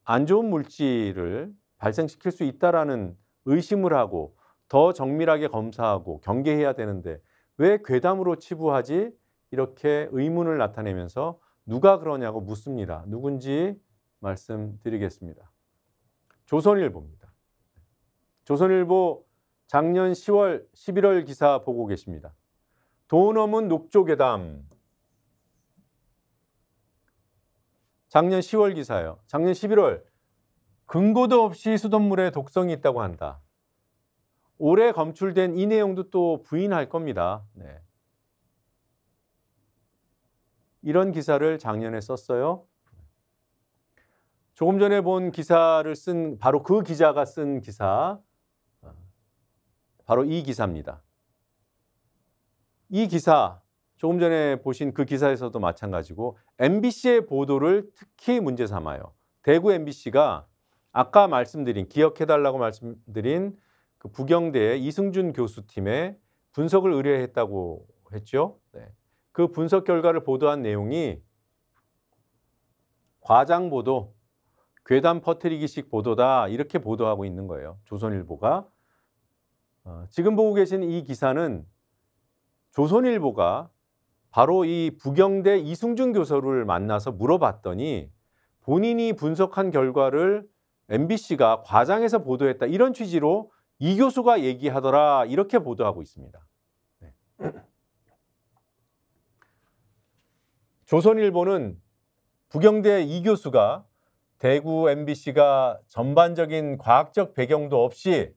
안 좋은 물질을 발생시킬 수 있다라는 의심을 하고 더 정밀하게 검사하고 경계해야 되는데 왜 괴담으로 치부하지? 이렇게 의문을 나타내면서 누가 그러냐고 묻습니다. 누군지 말씀드리겠습니다. 조선일보입니다. 조선일보 작년 10월, 11월 기사 보고 계십니다. 돈 없는 녹조 괴담. 작년 10월 기사예요. 작년 11월 근거도 없이 수돗물에 독성이 있다고 한다. 올해 검출된 이 내용도 또 부인할 겁니다. 네. 이런 기사를 작년에 썼어요. 조금 전에 본 기사를 쓴 바로 그 기자가 쓴 기사, 바로 이 기사입니다. 이 기사, 조금 전에 보신 그 기사에서도 마찬가지고 MBC의 보도를 특히 문제 삼아요. 대구 MBC가 아까 말씀드린, 기억해달라고 말씀드린 그 부경대 이승준 교수팀에 분석을 의뢰했다고 했죠. 네. 그 분석 결과를 보도한 내용이 과장 보도, 괴담 퍼뜨리기식 보도다 이렇게 보도하고 있는 거예요. 조선일보가. 지금 보고 계신 이 기사는 조선일보가 바로 이 부경대 이승준 교수를 만나서 물어봤더니 본인이 분석한 결과를 MBC가 과장해서 보도했다 이런 취지로 이 교수가 얘기하더라 이렇게 보도하고 있습니다. 네. 조선일보는 부경대 이 교수가 대구 MBC가 전반적인 과학적 배경도 없이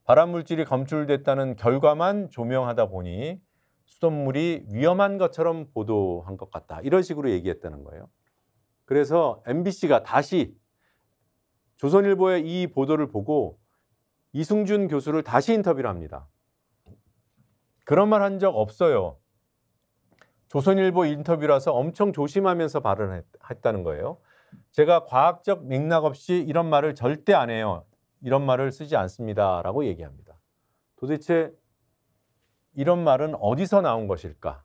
발암물질이 검출됐다는 결과만 조명하다 보니 수돗물이 위험한 것처럼 보도한 것 같다. 이런 식으로 얘기했다는 거예요. 그래서 MBC가 다시 조선일보의 이 보도를 보고 이승준 교수를 다시 인터뷰를 합니다. 그런 말 한 적 없어요. 조선일보 인터뷰라서 엄청 조심하면서 발언했다는 거예요. 제가 과학적 맥락 없이 이런 말을 절대 안 해요. 이런 말을 쓰지 않습니다. 라고 얘기합니다. 도대체 이런 말은 어디서 나온 것일까?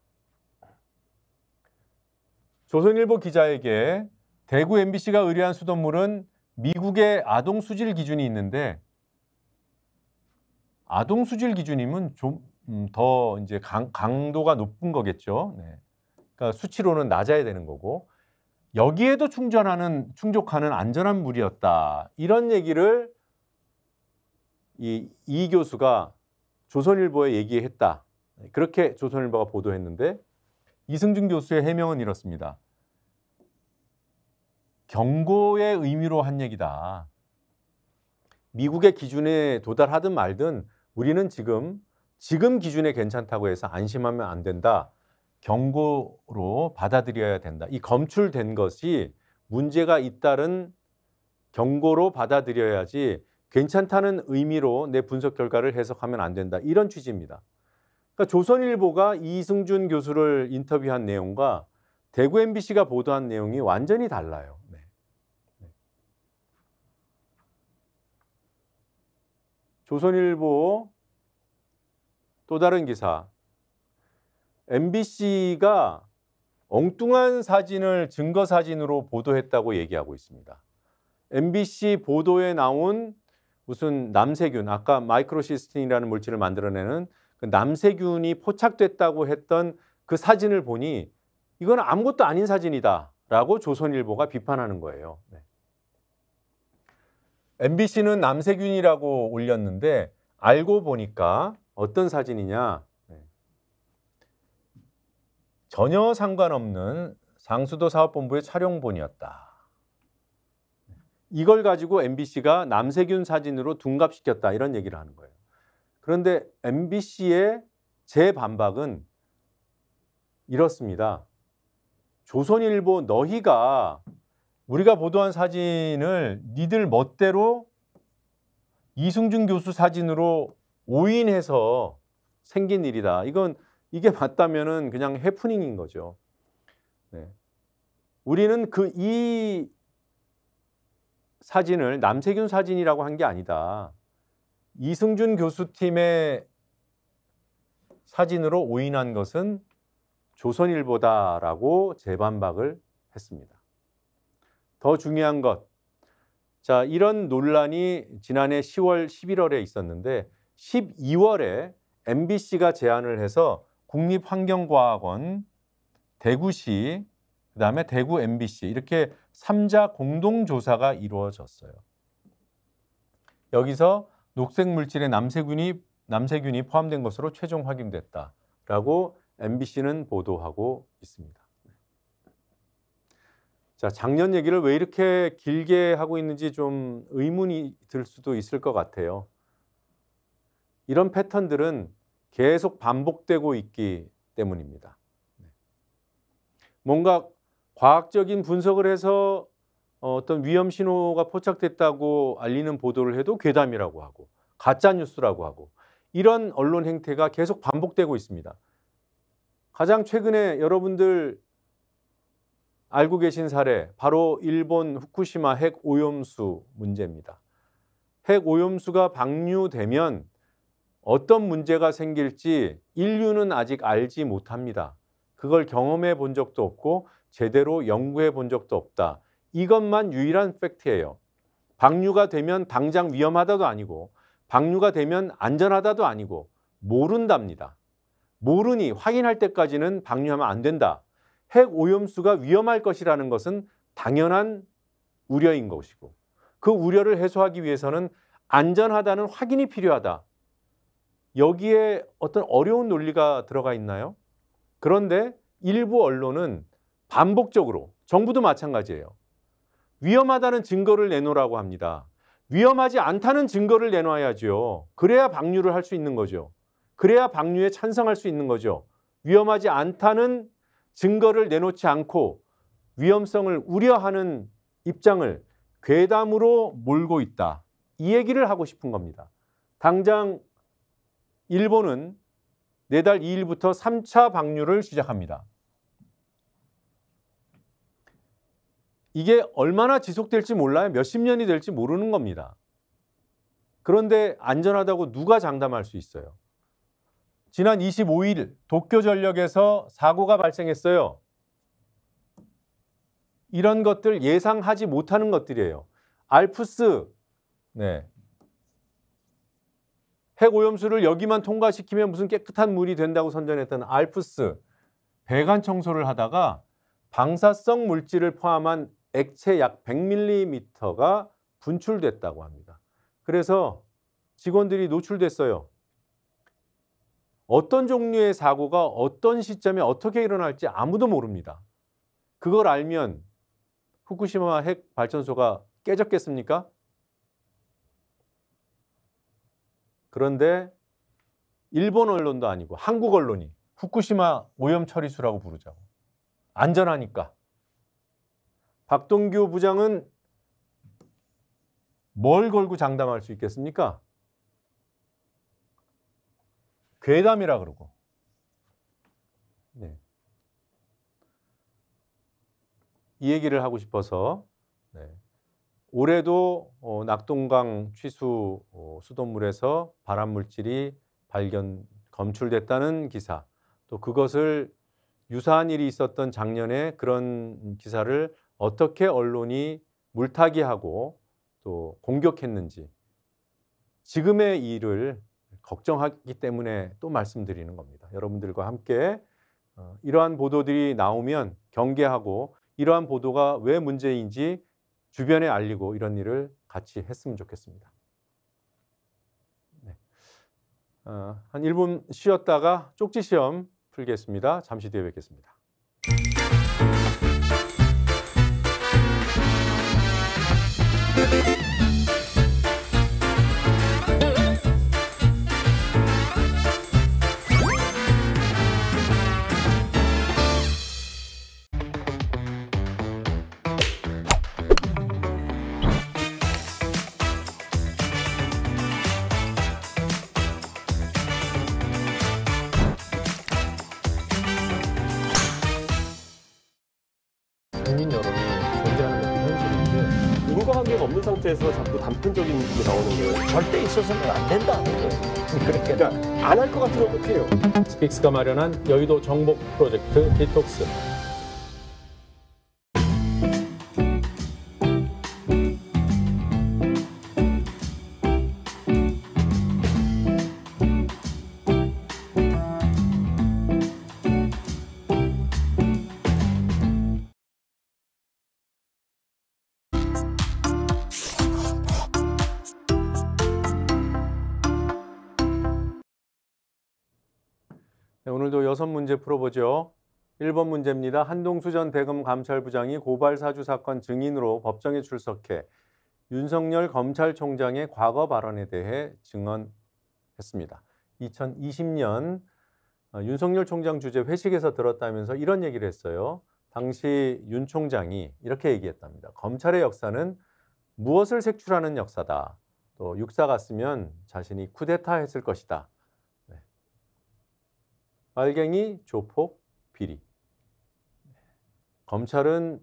조선일보 기자에게 대구 MBC가 의뢰한 수돗물은 미국의 아동 수질 기준이 있는데 아동 수질 기준이면 좀 더 이제 강도가 높은 거겠죠. 네. 그러니까 수치로는 낮아야 되는 거고 여기에도 충족하는 안전한 물이었다. 이런 얘기를 이 교수가 조선일보에 얘기했다. 그렇게 조선일보가 보도했는데 이승준 교수의 해명은 이렇습니다. 경고의 의미로 한 얘기다. 미국의 기준에 도달하든 말든 우리는 지금 기준에 괜찮다고 해서 안심하면 안 된다. 경고로 받아들여야 된다. 이 검출된 것이 문제가 잇따른 경고로 받아들여야지 괜찮다는 의미로 내 분석 결과를 해석하면 안 된다. 이런 취지입니다. 그러니까 조선일보가 이승준 교수를 인터뷰한 내용과 대구 MBC가 보도한 내용이 완전히 달라요. 네. 네. 조선일보 또 다른 기사. MBC가 엉뚱한 사진을 증거 사진으로 보도했다고 얘기하고 있습니다. MBC 보도에 나온 무슨 남세균, 아까 마이크로시스틴이라는 물질을 만들어내는 그 남세균이 포착됐다고 했던 그 사진을 보니 이건 아무것도 아닌 사진이다라고 조선일보가 비판하는 거예요. 네. MBC는 남세균이라고 올렸는데 알고 보니까 어떤 사진이냐. 네. 전혀 상관없는 상수도 사업본부의 촬영본이었다. 이걸 가지고 MBC가 남세균 사진으로 둔갑시켰다 이런 얘기를 하는 거예요. 그런데 MBC의 재반박은 이렇습니다. 조선일보 너희가 우리가 보도한 사진을 니들 멋대로 이승준 교수 사진으로 오인해서 생긴 일이다. 이게 맞다면은 그냥 해프닝인 거죠. 네. 우리는 이 사진을 남세균 사진이라고 한 게 아니다. 이승준 교수팀의 사진으로 오인한 것은 조선일보다라고 재반박을 했습니다. 더 중요한 것, 자, 이런 논란이 지난해 10월, 11월에 있었는데 12월에 MBC가 제안을 해서 국립환경과학원, 대구시, 그다음에 대구 MBC 이렇게 3자 공동조사가 이루어졌어요. 여기서 녹색 물질에 남세균이 포함된 것으로 최종 확인됐다라고 MBC는 보도하고 있습니다. 자, 작년 얘기를 왜 이렇게 길게 하고 있는지 좀 의문이 들 수도 있을 것 같아요. 이런 패턴들은 계속 반복되고 있기 때문입니다. 뭔가 과학적인 분석을 해서 어떤 위험 신호가 포착됐다고 알리는 보도를 해도 괴담이라고 하고 가짜 뉴스라고 하고 이런 언론 행태가 계속 반복되고 있습니다. 가장 최근에 여러분들 알고 계신 사례 바로 일본 후쿠시마 핵 오염수 문제입니다. 핵 오염수가 방류되면 어떤 문제가 생길지 인류는 아직 알지 못합니다. 그걸 경험해 본 적도 없고 제대로 연구해 본 적도 없다. 이것만 유일한 팩트예요. 방류가 되면 당장 위험하다도 아니고 방류가 되면 안전하다도 아니고 모른답니다. 모르니 확인할 때까지는 방류하면 안 된다. 핵 오염수가 위험할 것이라는 것은 당연한 우려인 것이고 그 우려를 해소하기 위해서는 안전하다는 확인이 필요하다. 여기에 어떤 어려운 논리가 들어가 있나요? 그런데 일부 언론은 반복적으로, 정부도 마찬가지예요. 위험하다는 증거를 내놓으라고 합니다. 위험하지 않다는 증거를 내놔야죠. 그래야 방류를 할 수 있는 거죠. 그래야 방류에 찬성할 수 있는 거죠. 위험하지 않다는 증거를 내놓지 않고 위험성을 우려하는 입장을 괴담으로 몰고 있다. 이 얘기를 하고 싶은 겁니다. 당장 일본은 내달 2일부터 3차 방류를 시작합니다. 이게 얼마나 지속될지 몰라요. 몇십 년이 될지 모르는 겁니다. 그런데 안전하다고 누가 장담할 수 있어요? 지난 25일 도쿄전력에서 사고가 발생했어요. 이런 것들 예상하지 못하는 것들이에요. 알프스, 핵오염수를 여기만 통과시키면 무슨 깨끗한 물이 된다고 선전했던 알프스, 배관 청소를 하다가 방사성 물질을 포함한 액체 약 100ml가 분출됐다고 합니다. 그래서 직원들이 노출됐어요. 어떤 종류의 사고가 어떤 시점에 어떻게 일어날지 아무도 모릅니다. 그걸 알면 후쿠시마 핵 발전소가 깨졌겠습니까? 그런데 일본 언론도 아니고 한국 언론이 후쿠시마 오염 처리수라고 부르자고. 안전하니까. 박동규 부장은 뭘 걸고 장담할 수 있겠습니까? 괴담이라 그러고. 이 얘기를 하고 싶어서 올해도 낙동강 취수 수돗물에서 발암 물질이 검출됐다는 기사, 또 그것을 유사한 일이 있었던 작년에 그런 기사를 어떻게 언론이 물타기하고 또 공격했는지 지금의 일을 걱정하기 때문에 또 말씀드리는 겁니다. 여러분들과 함께 이러한 보도들이 나오면 경계하고 이러한 보도가 왜 문제인지 주변에 알리고 이런 일을 같이 했으면 좋겠습니다. 한 1분 쉬었다가 쪽지 시험 풀겠습니다. 잠시 뒤에 뵙겠습니다. 국민 여론이 존재하는 것도 현실인데 인과관계가 없는 상태에서 자꾸 단편적인 게 나오는 거예요. 절대 있어서는 안 된다는 거예요. 그러니까 안 할 것 같으면 어떡해요. 스픽스가 마련한 여의도 정복 프로젝트 디톡스. 오늘도 6문제 풀어보죠. 1번 문제입니다. 한동수 전 대검 감찰부장이 고발 사주 사건 증인으로 법정에 출석해 윤석열 검찰총장의 과거 발언에 대해 증언했습니다. 2020년 윤석열 총장 주재 회식에서 들었다면서 이런 얘기를 했어요. 당시 윤 총장이 이렇게 얘기했답니다. 검찰의 역사는 무엇을 색출하는 역사다. 또 육사 갔으면 자신이 쿠데타 했을 것이다. 빨갱이, 조폭, 비리. 검찰은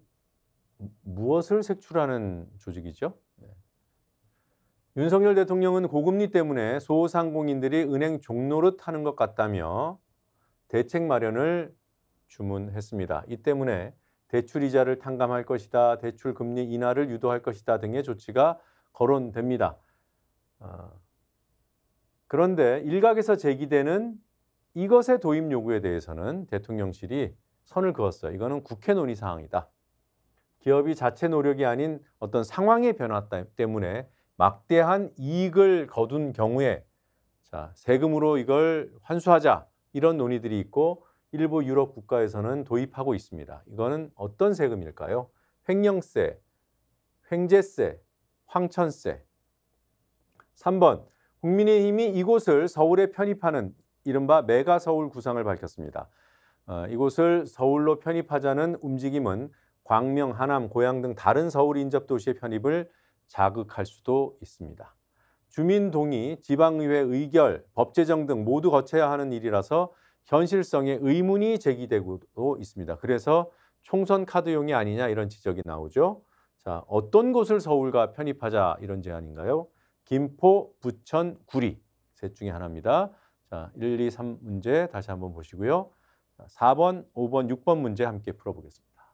무엇을 색출하는 조직이죠? 윤석열 대통령은 고금리 때문에 소상공인들이 은행 종노릇 하는 것 같다며 대책 마련을 주문했습니다. 이 때문에 대출 이자를 탕감할 것이다, 대출 금리 인하를 유도할 것이다 등의 조치가 거론됩니다. 그런데 일각에서 제기되는 이것의 도입 요구에 대해서는 대통령실이 선을 그었어요. 이거는 국회 논의 사항이다. 기업이 자체 노력이 아닌 어떤 상황의 변화 때문에 막대한 이익을 거둔 경우에 세금으로 이걸 환수하자 이런 논의들이 있고 일부 유럽 국가에서는 도입하고 있습니다. 이거는 어떤 세금일까요? 횡령세, 횡재세, 황천세. 3번, 국민의힘이 이곳을 서울에 편입하는 이른바 메가서울 구상을 밝혔습니다. 이곳을 서울로 편입하자는 움직임은 광명, 하남, 고양 등 다른 서울 인접 도시의 편입을 자극할 수도 있습니다. 주민 동의, 지방의회 의결, 법 제정 등 모두 거쳐야 하는 일이라서 현실성에 의문이 제기되고 있습니다. 그래서 총선 카드용이 아니냐 이런 지적이 나오죠. 자, 어떤 곳을 서울과 편입하자 이런 제안인가요? 김포, 부천, 구리 셋 중에 하나입니다. 자, 1, 2, 3 문제 다시 한번 보시고요. 4번, 5번, 6번 문제 함께 풀어보겠습니다.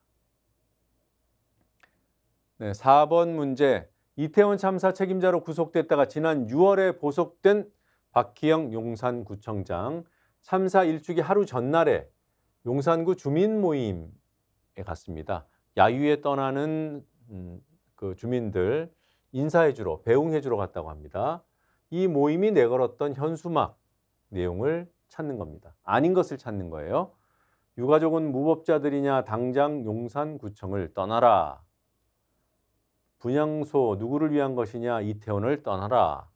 네, 4번 문제. 이태원 참사 책임자로 구속됐다가 지난 6월에 보석된 박희영 용산구청장. 참사 일주기 하루 전날에 용산구 주민 모임에 갔습니다. 야유에 떠나는 그 주민들 인사해주러, 배웅해주러 갔다고 합니다. 이 모임이 내걸었던 현수막 내용을 찾는 겁니다. 아닌 것을 찾는 거예요. 유가족은 무법자들이냐, 당장 용산구청을 떠나라. 분향소 누구를 위한 것이냐, 이태원을 떠나라.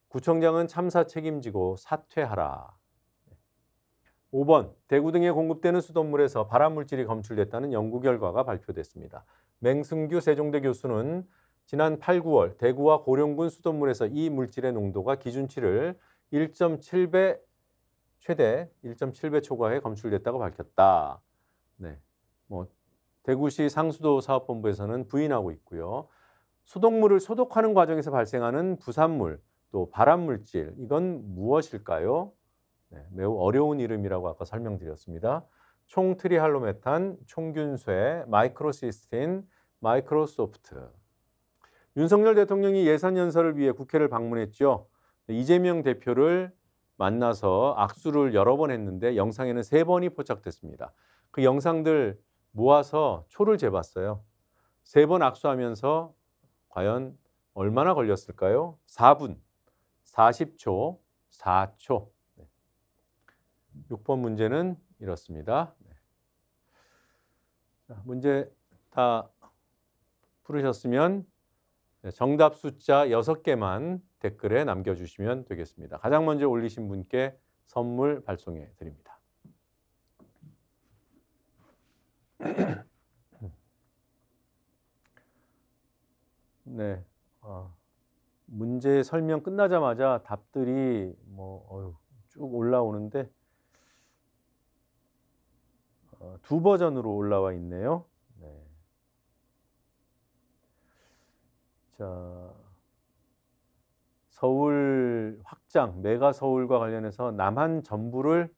구청장은 참사 책임지고 사퇴하라. 5번, 대구 등에 공급되는 수돗물에서 발암물질이 검출됐다는 연구 결과가 발표됐습니다. 맹승규 세종대 교수는 지난 8, 9월 대구와 고령군 수돗물에서 이 물질의 농도가 기준치를 1.7배 최대 1.7배 초과해 검출됐다고 밝혔다. 네, 대구시 상수도 사업본부에서는 부인하고 있고요. 소독물을 소독하는 과정에서 발생하는 부산물, 또 발암물질, 이건 무엇일까요? 네, 매우 어려운 이름이라고 아까 설명드렸습니다. 총트리할로메탄, 총균쇠, 마이크로시스틴, 마이크로소프트. 윤석열 대통령이 예산 연설을 위해 국회를 방문했죠. 이재명 대표를 만나서 악수를 여러 번 했는데 영상에는 3번이 포착됐습니다. 그 영상들 모아서 초를 재봤어요. 3번 악수하면서 과연 얼마나 걸렸을까요? 4분, 40초, 4초. 6번 문제는 이렇습니다. 문제 다 풀으셨으면 정답 숫자 6개만 댓글에 남겨주시면 되겠습니다. 가장 먼저 올리신 분께 선물 발송해 드립니다. 네, 문제 설명 끝나자마자 답들이 쭉 올라오는데 2 버전으로 올라와 있네요. 네. 자, 서울 확장, 메가 서울과 관련해서 남한 전부를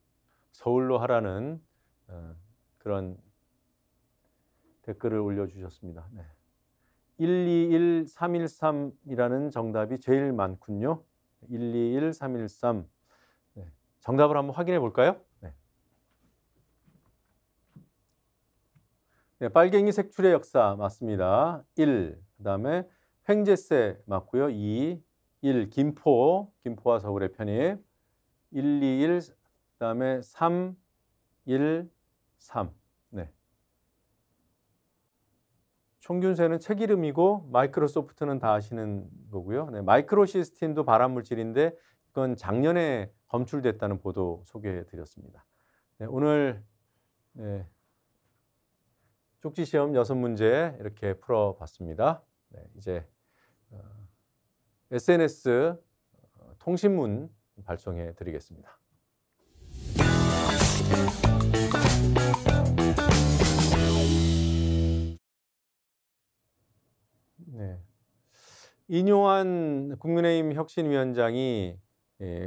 서울로 하라는 그런 댓글을 올려주셨습니다. 네. 121313이라는 정답이 제일 많군요. 121313. 네. 정답을 한번 확인해 볼까요? 네. 네, 빨갱이 색출의 역사 맞습니다. 1, 그 다음에 횡재세 맞고요. 2, 1, 김포와 서울의 편입. 1, 2, 1, 그 다음에 3, 1, 3. 네. 총균쇠는 책 이름이고 마이크로소프트는 다 아시는 거고요. 네, 마이크로시스틴도 발암물질인데 이건 작년에 검출됐다는 보도 소개해 드렸습니다. 네, 오늘 쪽지 시험 6문제 이렇게 풀어봤습니다. 네, 이제 SNS 통신문 발송해 드리겠습니다. 네. 인요한 국민의힘 혁신위원장이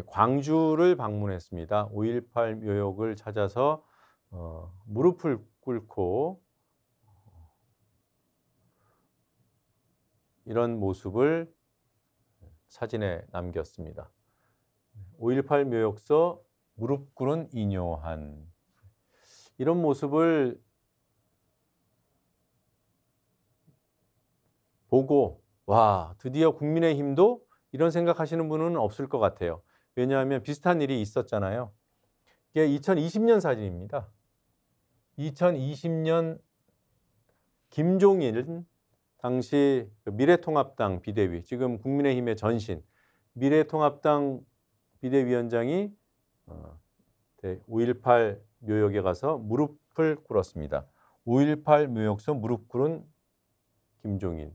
광주를 방문했습니다. 5.18 묘역을 찾아서 무릎을 꿇고 이런 모습을 사진에 남겼습니다. 5.18 묘역서 무릎 꿇은 인요한. 이런 모습을 보고 와, 드디어 국민의힘도 이런 생각하시는 분은 없을 것 같아요. 왜냐하면 비슷한 일이 있었잖아요. 이게 2020년 사진입니다. 2020년 김종일 당시 미래통합당 비대위, 지금 국민의힘의 전신 미래통합당 비대위원장이 5.18 묘역에 가서 무릎을 꿇었습니다. 5.18 묘역서 무릎 꿇은 김종인,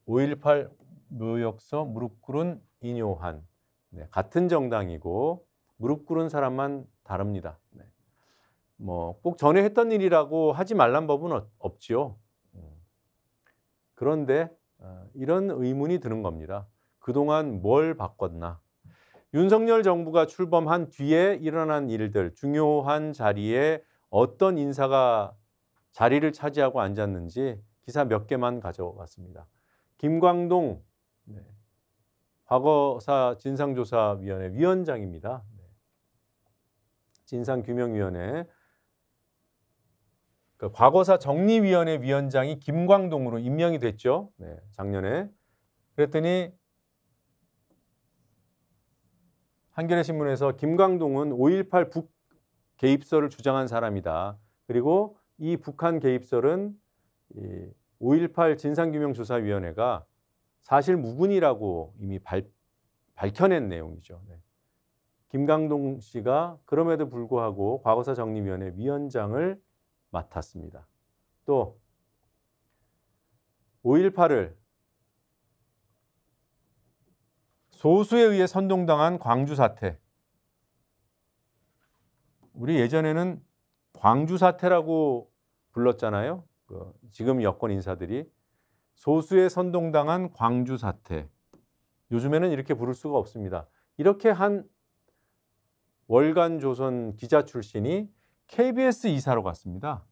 5.18 묘역서 무릎 꿇은 인요한. 네, 같은 정당이고 무릎 꿇은 사람만 다릅니다. 네. 꼭 전에 했던 일이라고 하지 말란 법은 없지요. 그런데 이런 의문이 드는 겁니다. 그동안 뭘 바꿨나? 윤석열 정부가 출범한 뒤에 일어난 일들, 중요한 자리에 어떤 인사가 자리를 차지하고 앉았는지 기사 몇 개만 가져왔습니다. 김광동 과거사 진상조사위원회 위원장입니다. 진상규명위원회. 과거사 정리위원회 위원장이 김광동으로 임명이 됐죠. 네, 작년에. 그랬더니 한겨레 신문에서 김광동은 5.18 북 개입설을 주장한 사람이다. 그리고 이 북한 개입설은 5.18 진상규명조사위원회가 사실 무근이라고 이미 밝혀낸 내용이죠. 네. 김광동 씨가 그럼에도 불구하고 과거사 정리위원회 위원장을 맡았습니다. 또 5.18을 소수에 의해 선동당한 광주 사태. 우리 예전에는 광주 사태라고 불렀잖아요. 지금 여권 인사들이 소수의 선동당한 광주 사태. 요즘에는 이렇게 부를 수가 없습니다. 이렇게 한 월간조선 기자 출신이 KBS 이사로 갔습니다.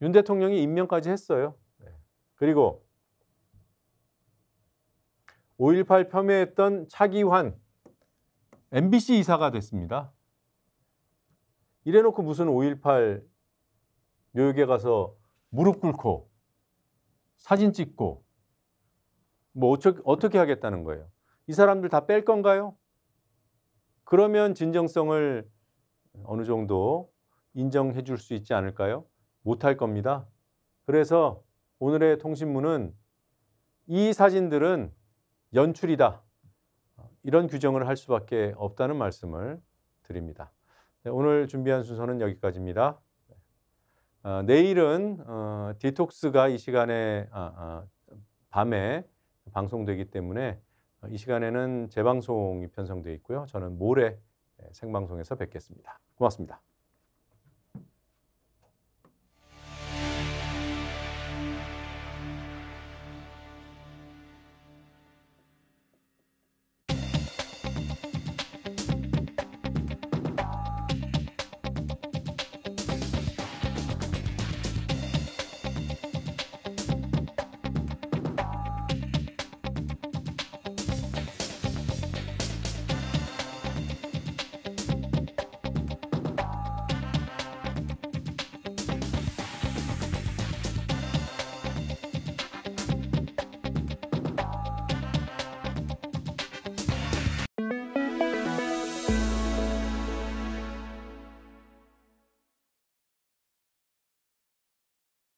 윤 대통령이 임명까지 했어요. 그리고 5.18 폄훼했던 차기환 MBC 이사가 됐습니다. 이래놓고 무슨 5.18 묘역에 가서 무릎 꿇고 사진 찍고 뭐 어떻게 하겠다는 거예요? 이 사람들 다 뺄 건가요? 그러면 진정성을 어느 정도 인정해 줄 수 있지 않을까요? 못할 겁니다. 그래서 오늘의 통신문은 이 사진들은 연출이다. 이런 규정을 할 수밖에 없다는 말씀을 드립니다. 네, 오늘 준비한 순서는 여기까지입니다. 내일은 디톡스가 이 시간에 밤에 방송되기 때문에 이 시간에는 재방송이 편성되어 있고요. 저는 모레 생방송에서 뵙겠습니다. 고맙습니다.